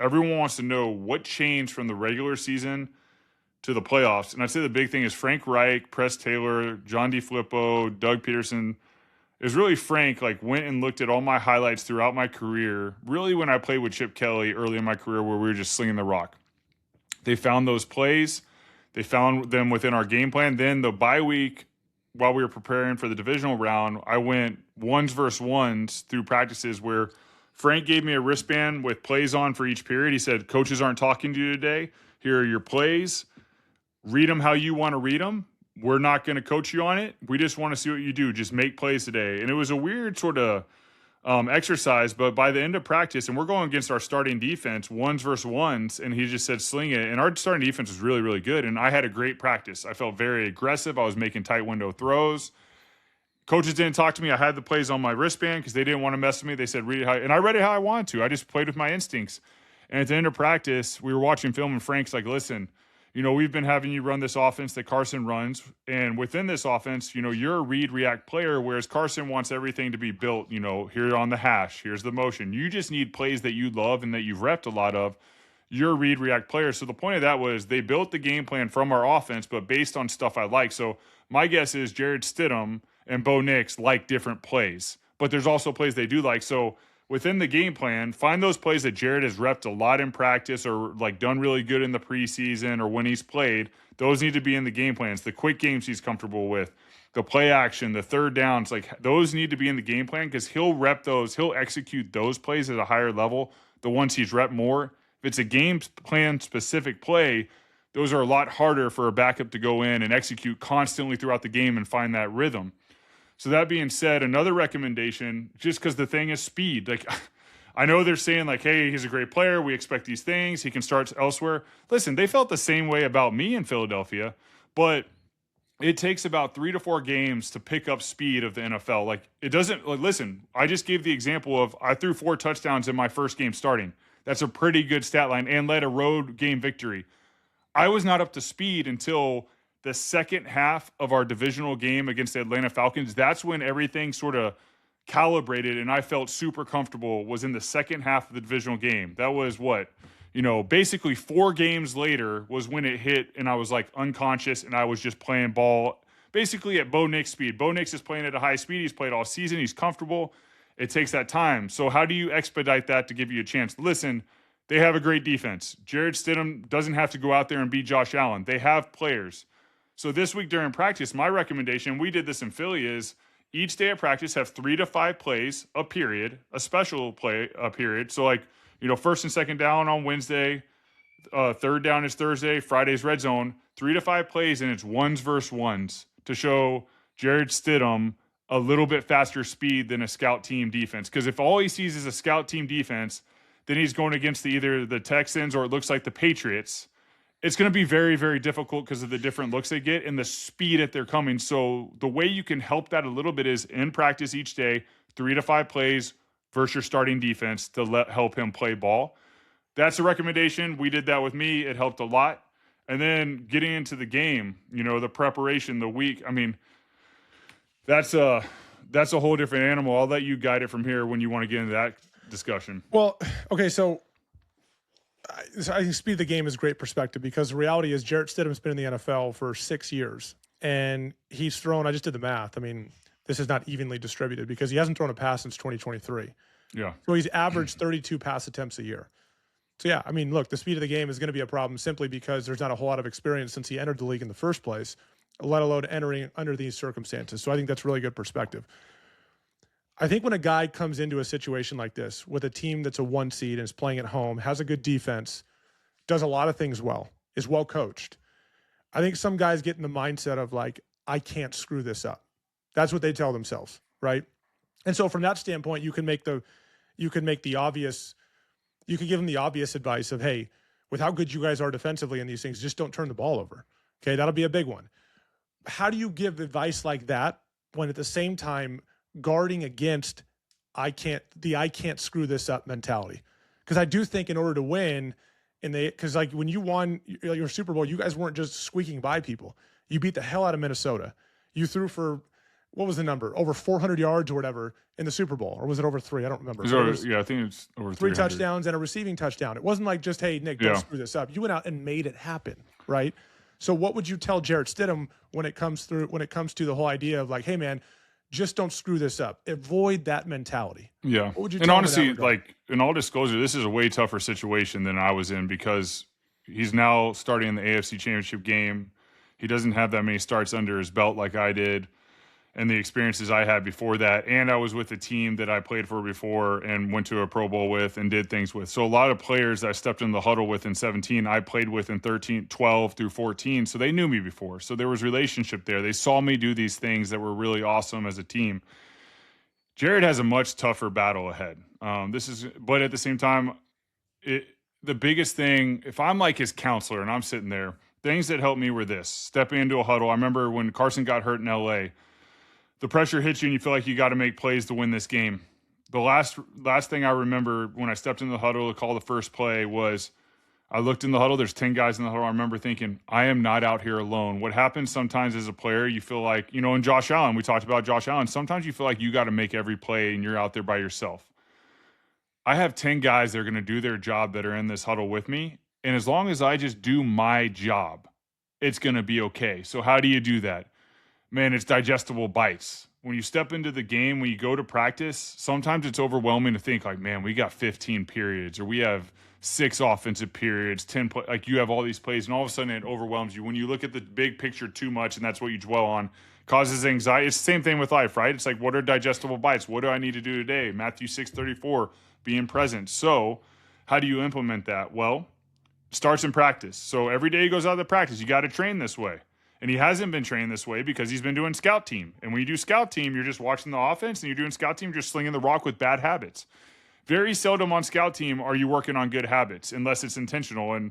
everyone wants to know what changed from the regular season to the playoffs. And I'd say the big thing is Frank Reich, Press Taylor, John DeFilippo, Doug Peterson. Is really Frank went and looked at all my highlights throughout my career, really when I played with Chip Kelly early in my career where we were just slinging the rock. They found those plays. They found them within our game plan. Then the bye week, while we were preparing for the divisional round, I went ones versus ones through practices where Frank gave me a wristband with plays on for each period. He said, coaches aren't talking to you today. Here are your plays. Read them how you want to read them. We're not going to coach you on it. We just want to see what you do. Just make plays today. And it was a weird sort of exercise. But by the end of practice, and we're going against our starting defense, ones versus ones, and he just said sling it. And our starting defense was really, really good. And I had a great practice. I felt very aggressive. I was making tight window throws. Coaches didn't talk to me. I had the plays on my wristband because they didn't want to mess with me. They said, read it how, and I read it how I wanted to. I just played with my instincts. And at the end of practice, we were watching film, and Frank's like, listen, we've been having you run this offense that Carson runs. And within this offense, you're a read, react player, whereas Carson wants everything to be built, here on the hash. Here's the motion. You just need plays that you love and that you've repped a lot of. You're a read, react player. So the point of that was they built the game plan from our offense, but based on stuff I like. So my guess is Jared Stidham and Bo Nix like different plays, but there's also plays they do like. So within the game plan, find those plays that Jared has repped a lot in practice or like done really good in the preseason or when he's played. Those need to be in the game plans. The quick games he's comfortable with, the play action, the third downs, like those need to be in the game plan because he'll rep those. He'll execute those plays at a higher level, the ones he's repped more. If it's a game plan specific play, those are a lot harder for a backup to go in and execute constantly throughout the game and find that rhythm. So that being said, another recommendation, just because the thing is speed. Like, I know they're saying like, hey, he's a great player. We expect these things. He can start elsewhere. Listen, they felt the same way about me in Philadelphia, but it takes about 3 to 4 games to pick up speed of the NFL. Like, it doesn't, like, listen, I just gave the example of I threw 4 touchdowns in my first game starting. That's a pretty good stat line and led a road game victory. I was not up to speed until the second half of our divisional game against the Atlanta Falcons. That's when everything sort of calibrated and I felt super comfortable was in the second half of the divisional game. That was basically 4 games later was when it hit and I was like unconscious and I was just playing ball basically at Bo Nix speed. Bo Nix is playing at a high speed. He's played all season. He's comfortable. It takes that time. So how do you expedite that to give you a chance? Listen, they have a great defense. Jared Stidham doesn't have to go out there and beat Josh Allen. They have players. So this week during practice, my recommendation, we did this in Philly, is each day of practice have 3 to 5 plays, a period, a special play, a period. So like, first and second down on Wednesday, third down is Thursday, Friday's red zone, 3 to 5 plays, and it's ones versus ones to show Jared Stidham a little bit faster speed than a scout team defense. Because if all he sees is a scout team defense, then he's going against either the Texans or it looks like the Patriots. It's going to be very, very difficult because of the different looks they get and the speed that they're coming. So the way you can help that a little bit is in practice each day, 3 to 5 plays versus your starting defense to help him play ball. That's a recommendation. We did that with me. It helped a lot. And then getting into the game, the preparation, the week. I mean, that's a whole different animal. I'll let you guide it from here when you want to get into that discussion. Well, okay, so I think speed of the game is a great perspective because the reality is Jarrett Stidham's been in the NFL for 6 years, and he's thrown, I just did the math. I mean, this is not evenly distributed because he hasn't thrown a pass since 2023. Yeah. So he's averaged 32 pass attempts a year. So, yeah, I mean, look, the speed of the game is going to be a problem simply because there's not a whole lot of experience since he entered the league in the first place, let alone entering under these circumstances. So I think that's really good perspective. I think when a guy comes into a situation like this with a team that's a 1 seed and is playing at home, has a good defense, does a lot of things well, is well coached, I think some guys get in the mindset of like, I can't screw this up. That's what they tell themselves, right? And so from that standpoint, you can give them the obvious advice of, hey, with how good you guys are defensively in these things, just don't turn the ball over. Okay, that'll be a big one. How do you give advice like that when at the same time guarding against I can't screw this up mentality? Because I do think in order to win, because like when you won your Super Bowl, you guys weren't just squeaking by people. You beat the hell out of Minnesota. You threw for, what was the number? Over 400 yards or whatever in the Super Bowl. Or was it over 3? I don't remember. I think it's over 3 touchdowns and a receiving touchdown. It wasn't like just, hey, Nick, don't screw this up. You went out and made it happen, right? So what would you tell Jarrett Stidham when it comes to the whole idea of like, hey, man, just don't screw this up. Avoid that mentality. Yeah. What would you and tell honestly, him in that regard? like in all disclosure, this is a way tougher situation than I was in because he's now starting in the AFC Championship game. He doesn't have that many starts under his belt like I did and the experiences I had before that. And I was with a team that I played for before and went to a Pro Bowl with and did things with. So a lot of players that I stepped in the huddle with in 17, I played with in 12 through 14. So they knew me before. So there was relationship there. They saw me do these things that were really awesome as a team. Jared has a much tougher battle ahead. But at the same time, the biggest thing, if I'm like his counselor and I'm sitting there, things that helped me were this: stepping into a huddle. I remember when Carson got hurt in LA, the pressure hits you and you feel like you got to make plays to win this game. The last thing I remember when I stepped into the huddle to call the first play was I looked in the huddle. There's 10 guys in the huddle. I remember thinking, I am not out here alone. What happens sometimes as a player, you feel like, in Josh Allen, we talked about Josh Allen. Sometimes you feel like you got to make every play and you're out there by yourself. I have 10 guys that are going to do their job that are in this huddle with me. And as long as I just do my job, it's going to be okay. So how do you do that? Man, it's digestible bites. When you step into the game, when you go to practice, sometimes it's overwhelming to think like, man, we got 15 periods or we have 6 offensive periods, 10 like you have all these plays, and all of a sudden it overwhelms you. When you look at the big picture too much and that's what you dwell on, causes anxiety. It's the same thing with life, right? It's like, what are digestible bites? What do I need to do today? Matthew 6:34, being present. So how do you implement that? Well, starts in practice. So every day he goes out to practice, you got to train this way. And he hasn't been trained this way because he's been doing scout team. And when you do scout team, you're just watching the offense, and you're doing scout team, you're just slinging the rock with bad habits. Very seldom on scout team are you working on good habits unless it's intentional. And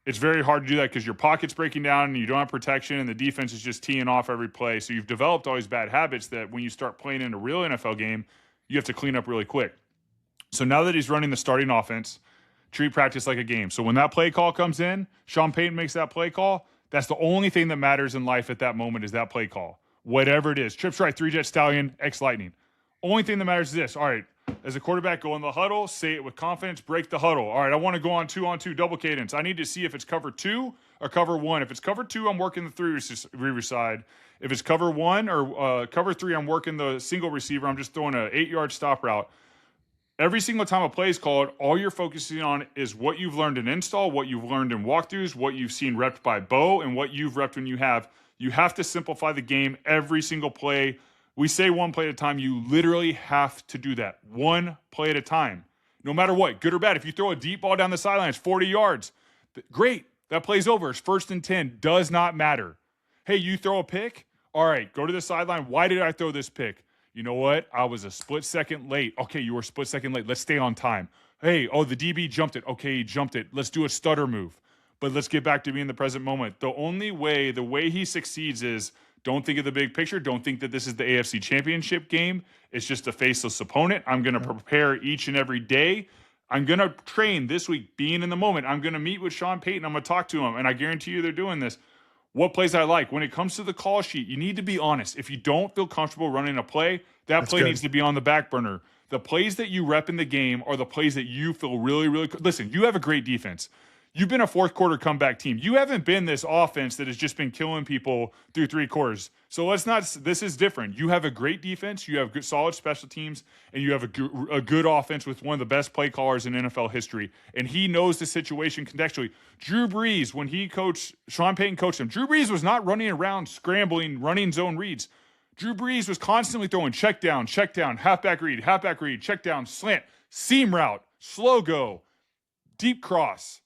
it's very hard to do that because your pocket's breaking down and you don't have protection and the defense is just teeing off every play. So you've developed all these bad habits that when you start playing in a real NFL game, you have to clean up really quick. So now that he's running the starting offense, treat practice like a game. So when that play call comes in, Sean Payton makes that play call. That's the only thing that matters in life at that moment is that play call. Whatever it is. Trips right, 3-jet stallion, X lightning. Only thing that matters is this. All right, as a quarterback, go in the huddle, say it with confidence, break the huddle. All right, I want to go on 2-on-2 double cadence. I need to see if it's cover 2 or cover 1. If it's cover 2, I'm working the 3 receiver side. If it's cover 1 or cover 3, I'm working the single receiver. I'm just throwing an 8-yard stop route. Every single time a play is called, all you're focusing on is what you've learned in install, what you've learned in walkthroughs, what you've seen repped by Bo, and what you've repped when you have. You have to simplify the game every single play. We say one play at a time. You literally have to do that. One play at a time. No matter what, good or bad. If you throw a deep ball down the sideline, it's 40 yards. Great. That play's over. It's 1st and 10. Does not matter. Hey, you throw a pick? All right, go to the sideline. Why did I throw this pick? You know what? I was a split second late. Okay, you were a split second late. Let's stay on time. Hey, the DB jumped it. Okay, he jumped it. Let's do a stutter move. But let's get back to being the present moment. The way he succeeds is don't think of the big picture. Don't think that this is the AFC Championship game. It's just a faceless opponent. I'm going to prepare each and every day. I'm going to train this week, being in the moment. I'm going to meet with Sean Payton. I'm going to talk to him, and I guarantee you they're doing this. What plays I like. When it comes to the call sheet, you need to be honest. If you don't feel comfortable running a play, that play needs to be on the back burner. The plays that you rep in the game are the plays that you feel really, really – listen, you have a great defense. You've been a fourth quarter comeback team. You haven't been this offense that has just been killing people through 3 quarters. So this is different. You have a great defense. You have good, solid special teams, and you have a good offense with one of the best play callers in NFL history. And he knows the situation contextually. Drew Brees, when Sean Payton coached him, Drew Brees was not running around scrambling, running zone reads. Drew Brees was constantly throwing check down, halfback read, check down, slant, seam route, slow go, deep cross.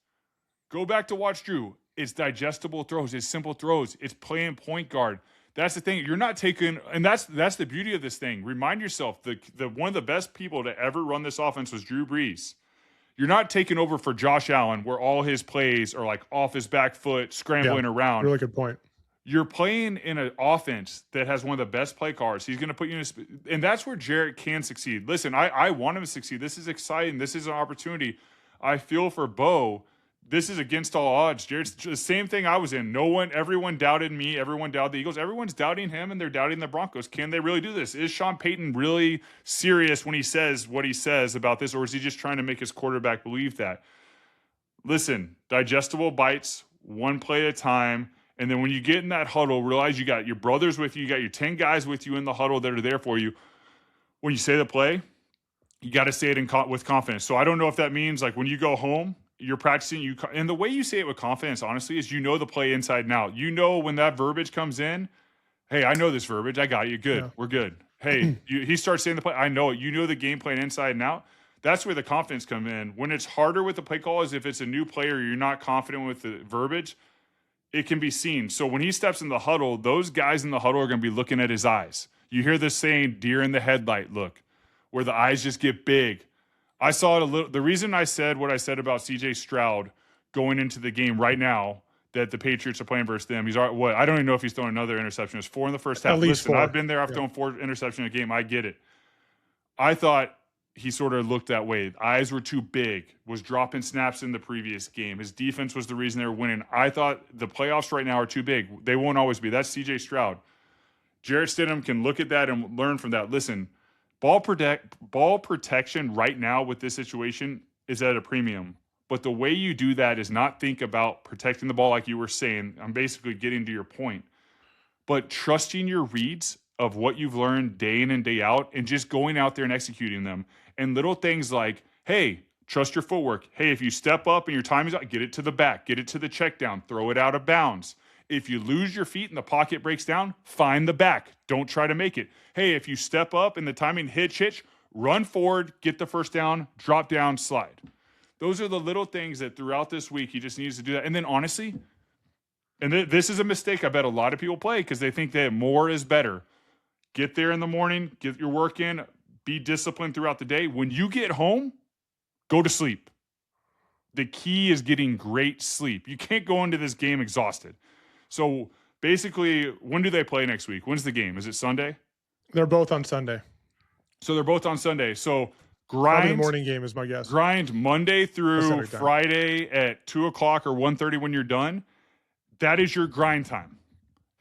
Go back to watch Drew. It's digestible throws. It's simple throws. It's playing point guard. That's the thing. You're not taking, and that's the beauty of this thing. Remind yourself, the one of the best people to ever run this offense was Drew Brees. You're not taking over for Josh Allen, where all his plays are like off his back foot, scrambling around. Really good point. You're playing in an offense that has one of the best play callers. He's going to put you in and that's where Jarrett can succeed. Listen, I want him to succeed. This is exciting. This is an opportunity. I feel for Bo. This is against all odds. Jared's the same thing I was in. Everyone doubted me. Everyone doubted the Eagles. Everyone's doubting him, and they're doubting the Broncos. Can they really do this? Is Sean Payton really serious when he says what he says about this, or is he just trying to make his quarterback believe that? Listen, digestible bites, one play at a time, and then when you get in that huddle, realize you got your brothers with you, you got your 10 guys with you in the huddle that are there for you. When you say the play, you got to say it with confidence. So I don't know if that means like when you go home, you're practicing, and the way you say it with confidence, honestly, is the play inside and out. When that verbiage comes in, hey, I know this verbiage. I got you. Good. Yeah. We're good. Hey, he starts saying the play. I know it. You know the game plan inside and out. That's where the confidence comes in. When it's harder with the play call is if it's a new player, you're not confident with the verbiage, it can be seen. So when he steps in the huddle, those guys in the huddle are going to be looking at his eyes. You hear this saying, deer in the headlight look. where the eyes just get big. I saw it a little. The reason I said what I said about CJ Stroud going into the game right now, that the Patriots are playing versus them. He's what? I don't even know if he's throwing another interception. It's 4 in the first half. At least Listen, 4. I've been there. I've thrown 4 interceptions in a game. I get it. I thought he sort of looked that way. Eyes were too big, was dropping snaps in the previous game. His defense was the reason they were winning. I thought the playoffs right now are too big. They won't always be. That's CJ Stroud. Jarrett Stidham can look at that and learn from that. Listen, ball protection right now with this situation is at a premium. But the way you do that is not think about protecting the ball like you were saying. I'm basically getting to your point. But trusting your reads of what you've learned day in and day out and just going out there and executing them. And little things like, hey, trust your footwork. Hey, if you step up and your time is out, get it to the back, get it to the check down, throw it out of bounds. If you lose your feet and the pocket breaks down, find the back. Don't try to make it. Hey, if you step up and the timing hitch, run forward, get the first down, drop down, slide. Those are the little things that throughout this week he just needs to do that. And then honestly, and this is a mistake I bet a lot of people play because they think that more is better. Get there in the morning, get your work in, be disciplined throughout the day. When you get home, go to sleep. The key is getting great sleep. You can't go into this game exhausted. So basically, when do they play next week? When's the game? Is it Sunday? They're both on Sunday. So they're both on Sunday. So Probably the morning game is my guess. Grind Monday through Friday at 2 o'clock or 1:30 when you're done. That is your grind time.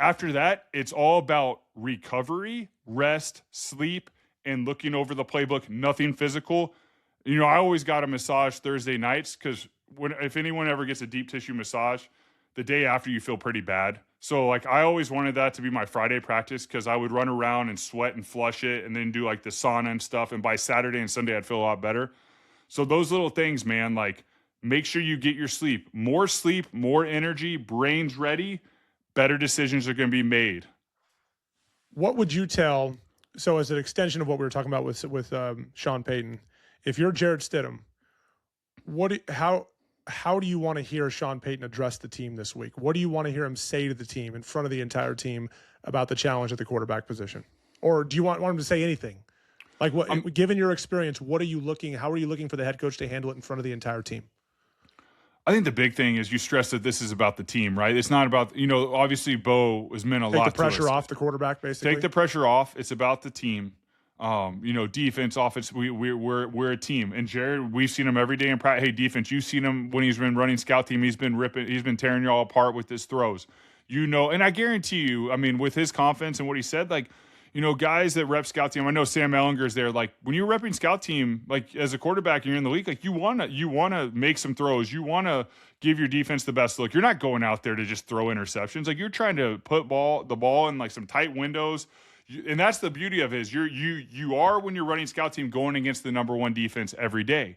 After that, it's all about recovery, rest, sleep, and looking over the playbook. Nothing physical. You know, I always got a massage Thursday nights because if anyone ever gets a deep tissue massage, the day after you feel pretty bad. So like I always wanted that to be my Friday practice because I would run around and sweat and flush it and then do like the sauna and stuff. And by Saturday and Sunday, I'd feel a lot better. So those little things, man, like make sure you get your sleep, more energy, brain's ready, better decisions are going to be made. What would you tell? So as an extension of what we were talking about with Sean Payton, if you're Jarrett Stidham, how do you want to hear Sean Payton address the team this week? What do you want to hear him say to the team in front of the entire team about the challenge at the quarterback position? Or do you want him to say anything? Like what, given your experience, how are you looking for the head coach to handle it in front of the entire team? I think the big thing is you stress that this is about the team, right? It's not about, obviously Bo has meant a lot to us. Take the pressure off the quarterback, basically. Take the pressure off. It's about the team. Defense, offense, we're a team. And Jared, we've seen him every day in practice. Hey, defense, you've seen him when he's been running scout team. He's been tearing you all apart with his throws. And I guarantee you, I mean, with his confidence and what he said, like, guys that rep scout team, I know Sam Ellinger's there. Like when you're repping scout team, like as a quarterback and you're in the league, like you wanna make some throws. You wanna give your defense the best look. You're not going out there to just throw interceptions. Like you're trying to put the ball in like some tight windows. And that's the beauty of it is you are when you're running scout team going against the number one defense every day.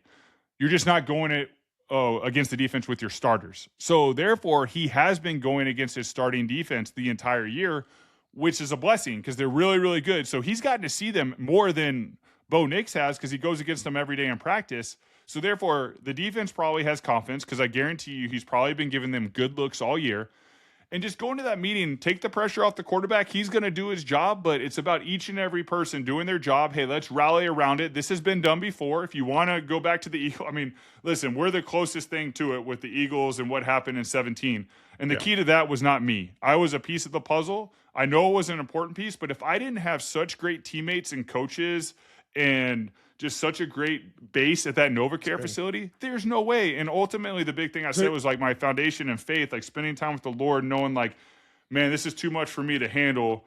You're just not going against the defense with your starters. So therefore, he has been going against his starting defense the entire year, which is a blessing because they're really, really good. So he's gotten to see them more than Bo Nix has because he goes against them every day in practice. So therefore, the defense probably has confidence because I guarantee you he's probably been giving them good looks all year. And just go into that meeting, take the pressure off the quarterback. He's going to do his job, but it's about each and every person doing their job. Hey, let's rally around it. This has been done before. If you want to go back to the Eagles, I mean, listen, we're the closest thing to it with the Eagles and what happened in 2017. And the key to that was not me. I was a piece of the puzzle. I know it was an important piece, but if I didn't have such great teammates and coaches and just such a great base at that NovaCare facility, there's no way. And ultimately, the big thing I said was like my foundation and faith, like spending time with the Lord, knowing like, man, this is too much for me to handle.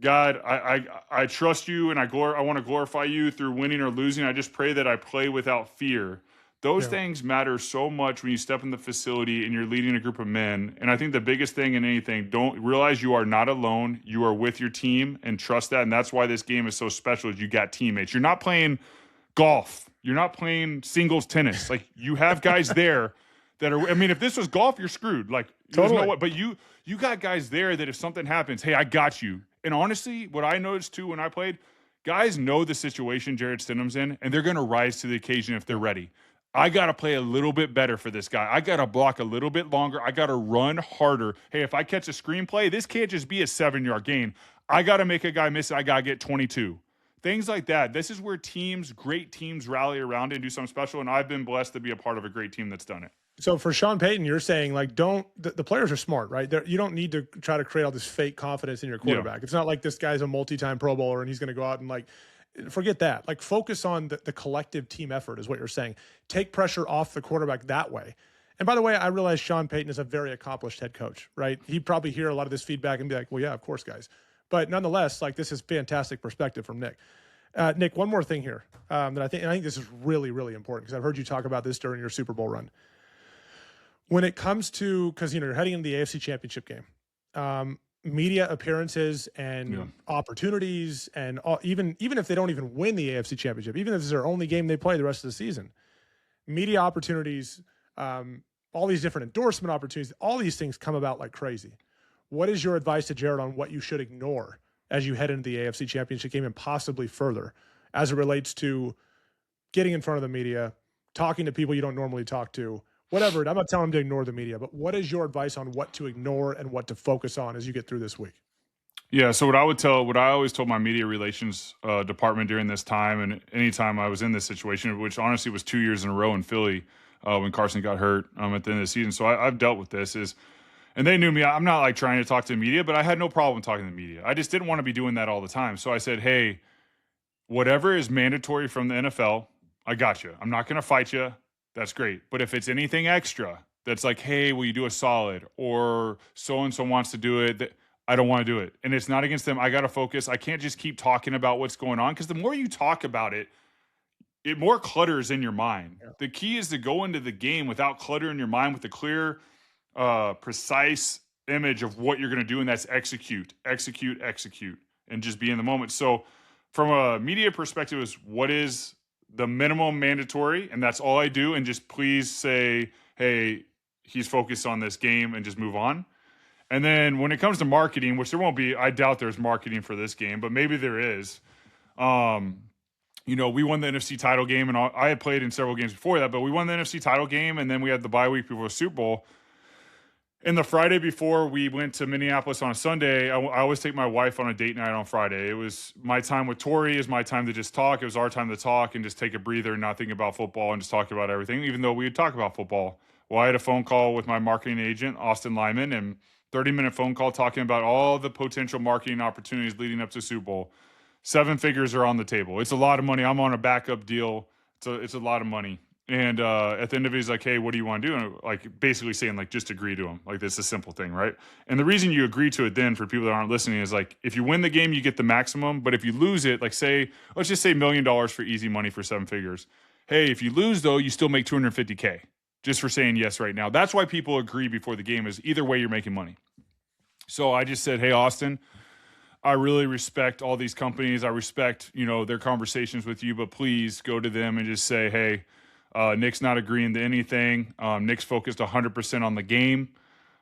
God, I trust you and I want to glorify you through winning or losing. I just pray that I play without fear. Those things matter so much when you step in the facility and you're leading a group of men. And I think the biggest thing in anything, don't realize you are not alone. You are with your team and trust that. And that's why this game is so special is you got teammates. You're not playing golf. You're not playing singles tennis. Like you have guys there that are, I mean, if this was golf, you're screwed. Like, totally. No way. But you got guys there that if something happens, hey, I got you. And honestly, what I noticed too when I played, guys know the situation Jarrett Stidham's in, and they're going to rise to the occasion if they're ready. I got to play a little bit better for this guy. I got to block a little bit longer. I got to run harder. Hey, if I catch a screenplay, this can't just be a 7-yard gain. I got to make a guy miss it. I got to get 22. things like that. This is where great teams rally around and do something special. And I've been blessed to be a part of a great team that's done it. So for Sean Payton, you're saying like, the players are smart, right? You don't need to try to create all this fake confidence in your quarterback. Yeah. It's not like this guy's a multi-time Pro Bowler and he's going to go out and like, forget that. Like focus on the collective team effort is what you're saying. Take pressure off the quarterback that way. And by the way, I realize Sean Payton is a very accomplished head coach, right? He'd probably hear a lot of this feedback and be like, well, yeah, of course, guys. But nonetheless, like this is fantastic perspective from Nick. Nick, one more thing here that I think this is really, really important because I've heard you talk about this during your Super Bowl run. When it comes to, because you're heading into the AFC Championship game, media appearances and opportunities, and even if they don't even win the AFC Championship, even if it's their only game they play the rest of the season, media opportunities, all these different endorsement opportunities, all these things come about like crazy. What is your advice to Jared on what you should ignore as you head into the AFC Championship game and possibly further as it relates to getting in front of the media, talking to people you don't normally talk to, whatever? I'm not telling them to ignore the media, but what is your advice on what to ignore and what to focus on as you get through this week? Yeah, so what I always told my media relations department during this time and anytime I was in this situation, which honestly was 2 years in a row in Philly when Carson got hurt at the end of the season. So I've dealt with this and they knew me. I'm not like trying to talk to the media, but I had no problem talking to the media. I just didn't want to be doing that all the time. So I said, hey, whatever is mandatory from the NFL, I got you. I'm not going to fight you. That's great. But if it's anything extra that's like, hey, will you do a solid or so-and-so wants to do it, I don't want to do it. And it's not against them. I got to focus. I can't just keep talking about what's going on because the more you talk about it, it more clutters in your mind. Yeah. The key is to go into the game without clutter in your mind with a clear, precise image of what you're going to do. And that's execute, and just be in the moment. So from a media perspective is what is the minimum mandatory, and that's all I do, and just please say, hey, he's focused on this game and just move on. And then when it comes to marketing, which there won't be, I doubt there's marketing for this game, but maybe there is. We won the NFC title game, and I had played in several games before that, but we won the NFC title game, and then we had the bye week before the Super Bowl. And the Friday before we went to Minneapolis on a Sunday, I always take my wife on a date night on Friday. It was my time with Tori, is my time to just talk. It was our time to talk and just take a breather and not think about football and just talk about everything, even though we would talk about football. Well, I had a phone call with my marketing agent, Austin LII, and 30-minute phone call talking about all the potential marketing opportunities leading up to Super Bowl. 7 figures are on the table. It's a lot of money. I'm on a backup deal. It's a lot of money. And at the end of it, he's like, hey, what do you want to do? And like basically saying like, just agree to him. Like this is a simple thing, right? And the reason you agree to it then for people that aren't listening is like, if you win the game, you get the maximum. But if you lose it, like let's just say $1 million for easy money for 7 figures. Hey, if you lose though, you still make $250K just for saying yes right now. That's why people agree before the game is either way you're making money. So I just said, hey, Austin, I really respect all these companies. I respect, their conversations with you, but please go to them and just say, hey, Nick's not agreeing to anything. Nick's focused 100% on the game.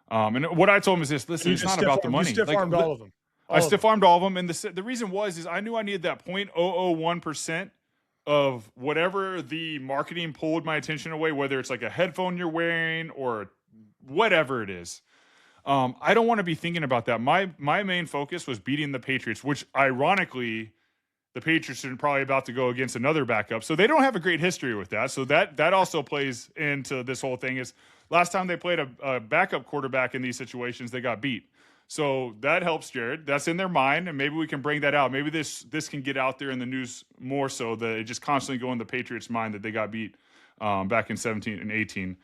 And what I told him is this, listen, it's not about the money. You stiff-armed all of them. I stiff-armed all of them. And the reason is I knew I needed that 0.001% of whatever the marketing pulled my attention away, whether it's like a headphone you're wearing or whatever it is. I don't want to be thinking about that. My main focus was beating the Patriots, which ironically, the Patriots are probably about to go against another backup. So they don't have a great history with that. So that also plays into this whole thing is last time they played a backup quarterback in these situations, they got beat. So that helps Jared. That's in their mind, and maybe we can bring that out. Maybe this can get out there in the news more so that it just constantly go in the Patriots' mind that they got beat back in 17 and 18.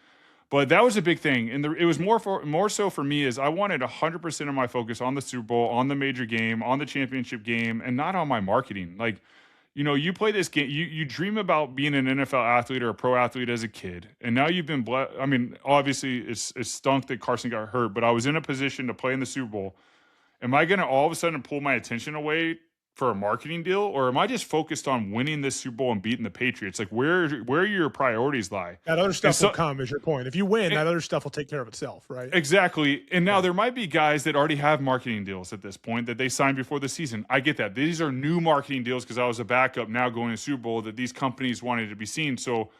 But that was a big thing. And it was more so for me is I wanted 100% of my focus on the Super Bowl, on the major game, on the championship game, and not on my marketing. Like, you play this game, you dream about being an NFL athlete or a pro athlete as a kid. And now you've been blessed. I mean, obviously it's stunk that Carson got hurt, but I was in a position to play in the Super Bowl. Am I going to all of a sudden pull my attention away for a marketing deal, or am I just focused on winning this Super Bowl and beating the Patriots? Like where your priorities lie? That other stuff will come, is your point. If you win, that other stuff will take care of itself, right? Exactly. And now there might be guys that already have marketing deals at this point that they signed before the season. I get that. These are new marketing deals because I was a backup now going to Super Bowl that these companies wanted to be seen. So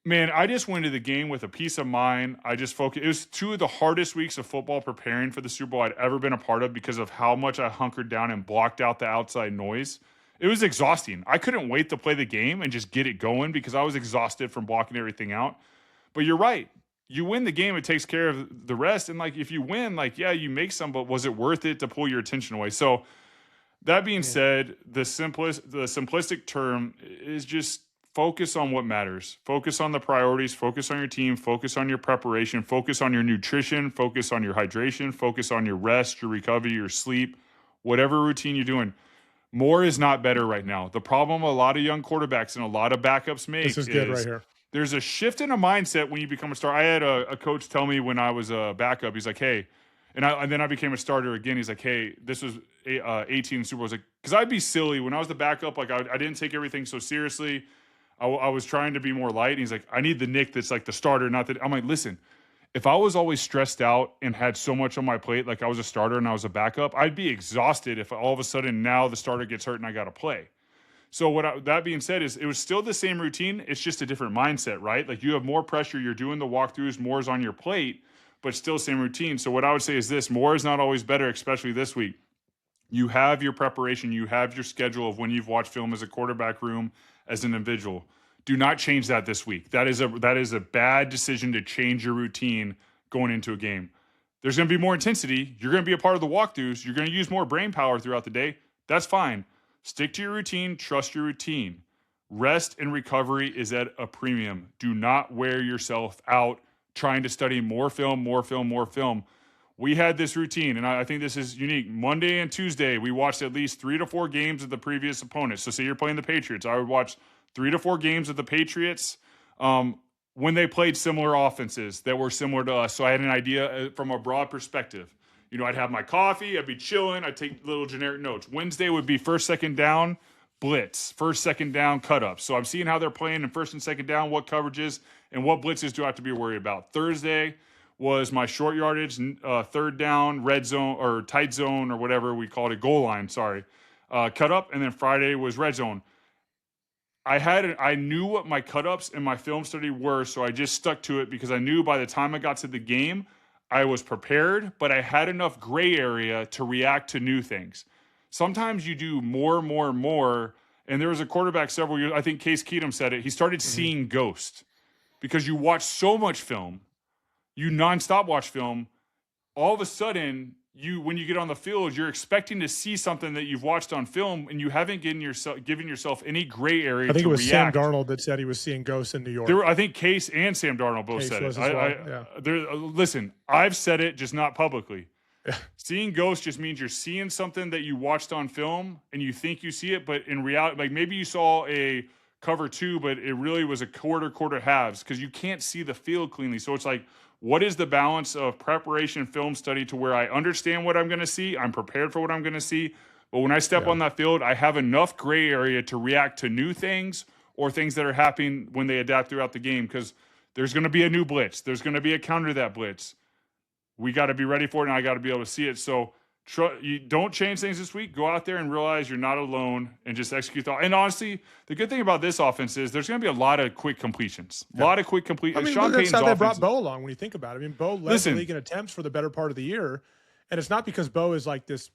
man, I just went into the game with a peace of mind. I just focused. It was 2 of the hardest weeks of football preparing for the Super Bowl I'd ever been a part of because of how much I hunkered down and blocked out the outside noise it was exhausting. I couldn't wait to play the game and just get it going because I was exhausted from blocking everything out. But you're right. You win the game, it takes care of the rest. And like if you win, like yeah, you make some, but was it worth it to pull your attention away? So that being said, the simplistic term is just focus on what matters. Focus on the priorities, focus on your team, focus on your preparation, focus on your nutrition, focus on your hydration, focus on your rest, your recovery, your sleep, whatever routine you're doing. More is not better right now. The problem a lot of young quarterbacks and a lot of backups make This is good right here. There's a shift in a mindset when you become a star. I had a coach tell me when I was a backup, he's like, hey, and then I became a starter again. He's like, hey, this was 18 Super Bowls. Like, because I'd be silly. When I was the backup, like I didn't take everything so seriously. I was trying to be more light. And he's like, I need the Nick that's like the starter, not that. I'm like, listen, if I was always stressed out and had so much on my plate, like I was a starter and I was a backup, I'd be exhausted if all of a sudden now the starter gets hurt and I got to play. So that being said is it was still the same routine. It's just a different mindset, right? Like you have more pressure. You're doing the walkthroughs, more is on your plate, but still same routine. So what I would say is this, more is not always better, especially this week. You have your preparation. You have your schedule of when you've watched film as a quarterback room, as an individual. Do not change that this week. That is a bad decision to change your routine going into a game. There's going to be more intensity. You're going to be a part of the walkthroughs. You're going to use more brain power throughout the day. That's fine. Stick to your routine. Trust your routine. Rest and recovery is at a premium. Do not wear yourself out trying to study more film. We had this routine, and I think this is unique. Monday and Tuesday, we watched at least 3 to 4 games of the previous opponent. So say you're playing the Patriots. I would watch 3 to 4 games of the Patriots when they played similar offenses that were similar to us. So I had an idea from a broad perspective. You know, I'd have my coffee, I'd be chilling, I'd take little generic notes. Wednesday would be first, second down, blitz, first, second down, cut up. So I'm seeing how they're playing in first and second down, what coverages, and what blitzes do I have to be worried about. Thursday was my short yardage, third down, red zone, or tight zone, or whatever we called it, goal line, cut up, and then Friday was red zone. I knew what my cut-ups and my film study were, so I just stuck to it because I knew by the time I got to the game, I was prepared, but I had enough gray area to react to new things. Sometimes you do more, and there was a quarterback several years, I think Case Keenum said it, he started seeing ghosts because you watch so much film, you nonstop watch film, all of a sudden, when you get on the field, you're expecting to see something that you've watched on film, and you haven't given yourself any gray area. I think to it was react. Sam Darnold that said he was seeing ghosts in New York. I think Case and Sam Darnold both said it. Listen, I've said it, just not publicly. Seeing ghosts just means you're seeing something that you watched on film, and you think you see it, but in reality, like maybe you saw a cover 2, but it really was a quarter halves because you can't see the field cleanly. So it's like, what is the balance of preparation, film study to where I understand what I'm going to see, I'm prepared for what I'm going to see, but when I step on that field, I have enough gray area to react to new things or things that are happening when they adapt throughout the game because there's going to be a new blitz. There's going to be a counter to that blitz. We got to be ready for it, and I got to be able to see it. So you don't change things this week. Go out there and realize you're not alone and just execute thought. And honestly, the good thing about this offense is there's going to be a lot of quick completions. A lot of quick completions. I mean, Sean that's Payton's how they offense, brought Bo along when you think about it. I mean, Bo led the league in attempts for the better part of the year. And it's not because Bo is like this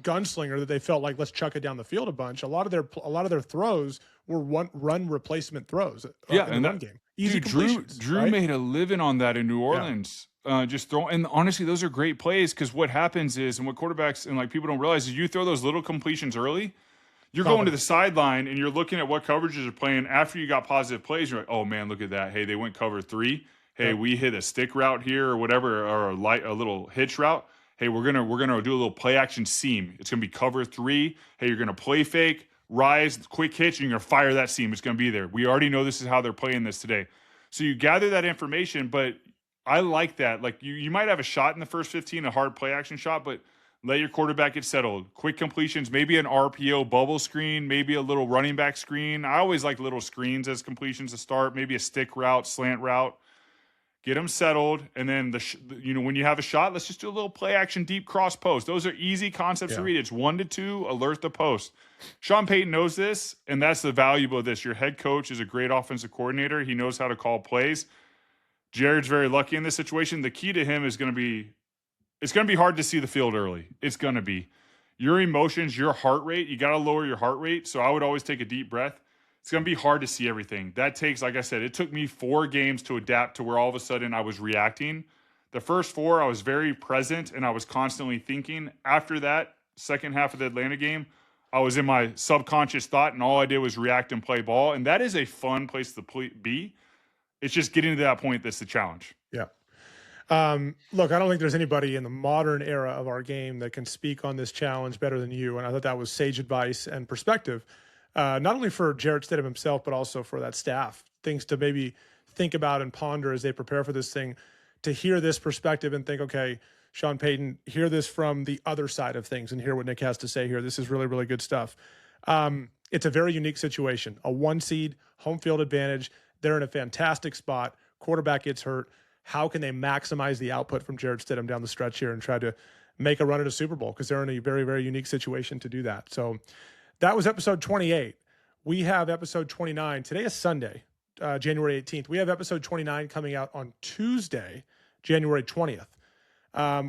gunslinger that they felt like, let's chuck it down the field a bunch. A lot of their throws were run replacement throws. In the run game. Easy completions. Drew made a living on that in New Orleans. Just throw, and honestly, those are great plays because what happens is, and what quarterbacks and like people don't realize is, you throw those little completions early, you're going to the sideline and you're looking at what coverages are playing after you got positive plays. You're like, oh man, look at that. Hey, they went cover 3. Hey, we hit a stick route here or whatever, or a little hitch route. Hey, we're gonna do a little play action seam. It's gonna be cover 3. Hey, you're gonna play fake, rise, quick hitch, and you're gonna fire that seam. It's gonna be there. We already know this is how they're playing this today. So you gather that information, but I like that. Like you might have a shot in the first 15, a hard play action shot, but let your quarterback get settled. Quick completions, maybe an RPO bubble screen, maybe a little running back screen. I always like little screens as completions to start, maybe a stick route, slant route. Get them settled, and then when you have a shot, let's just do a little play action deep cross post. Those are easy concepts to read. It's 1 to 2, alert the post. Sean Payton knows this, and that's the value of this. Your head coach is a great offensive coordinator. He knows how to call plays. Jared's very lucky in this situation. The key to him is going to be, it's going to be hard to see the field early. It's going to be. your emotions, your heart rate, you got to lower your heart rate. So I would always take a deep breath. It's going to be hard to see everything. That takes, like I said, it took me 4 games to adapt to where all of a sudden I was reacting. The first 4, I was very present and I was constantly thinking. After that, second half of the Atlanta game, I was in my subconscious thought and all I did was react and play ball. And that is a fun place to be. It's just getting to that point that's the challenge. Yeah. Look, I don't think there's anybody in the modern era of our game that can speak on this challenge better than you. And I thought that was sage advice and perspective, not only for Jarrett Stidham himself, but also for that staff. Things to maybe think about and ponder as they prepare for this thing, to hear this perspective and think, okay, Sean Payton, hear this from the other side of things and hear what Nick has to say here. This is really, really good stuff. It's a very unique situation. A 1 seed, home field advantage. They're in a fantastic spot. Quarterback gets hurt. How can they maximize the output from Jarrett Stidham down the stretch here and try to make a run at a Super Bowl? Because they're in a very, very unique situation to do that. So that was episode 28. We have episode 29. Today is Sunday, January 18th. We have episode 29 coming out on Tuesday, January 20th.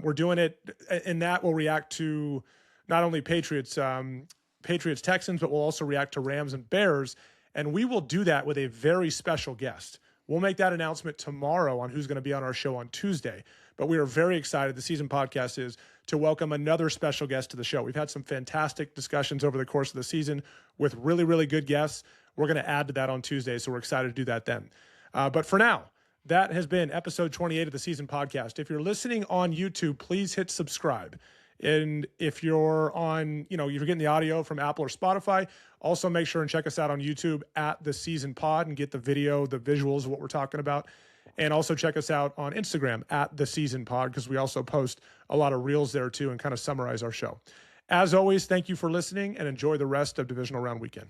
We're doing it, and that will react to not only Patriots, Texans, but we'll also react to Rams and Bears. And we will do that with a very special guest. We'll make that announcement tomorrow on who's going to be on our show on Tuesday. But we are very excited. The Season Podcast is to welcome another special guest to the show. We've had some fantastic discussions over the course of the season with really, really good guests. We're going to add to that on Tuesday, so we're excited to do that then. But for now, that has been episode 28 of the Season Podcast. If you're listening on YouTube, please hit subscribe. And if you're on, if you're getting the audio from Apple or Spotify, also make sure and check us out on YouTube at The Season Pod and get the video, the visuals of what we're talking about. And also check us out on Instagram at The Season Pod, because we also post a lot of reels there too and kind of summarize our show. As always, thank you for listening and enjoy the rest of Divisional Round Weekend.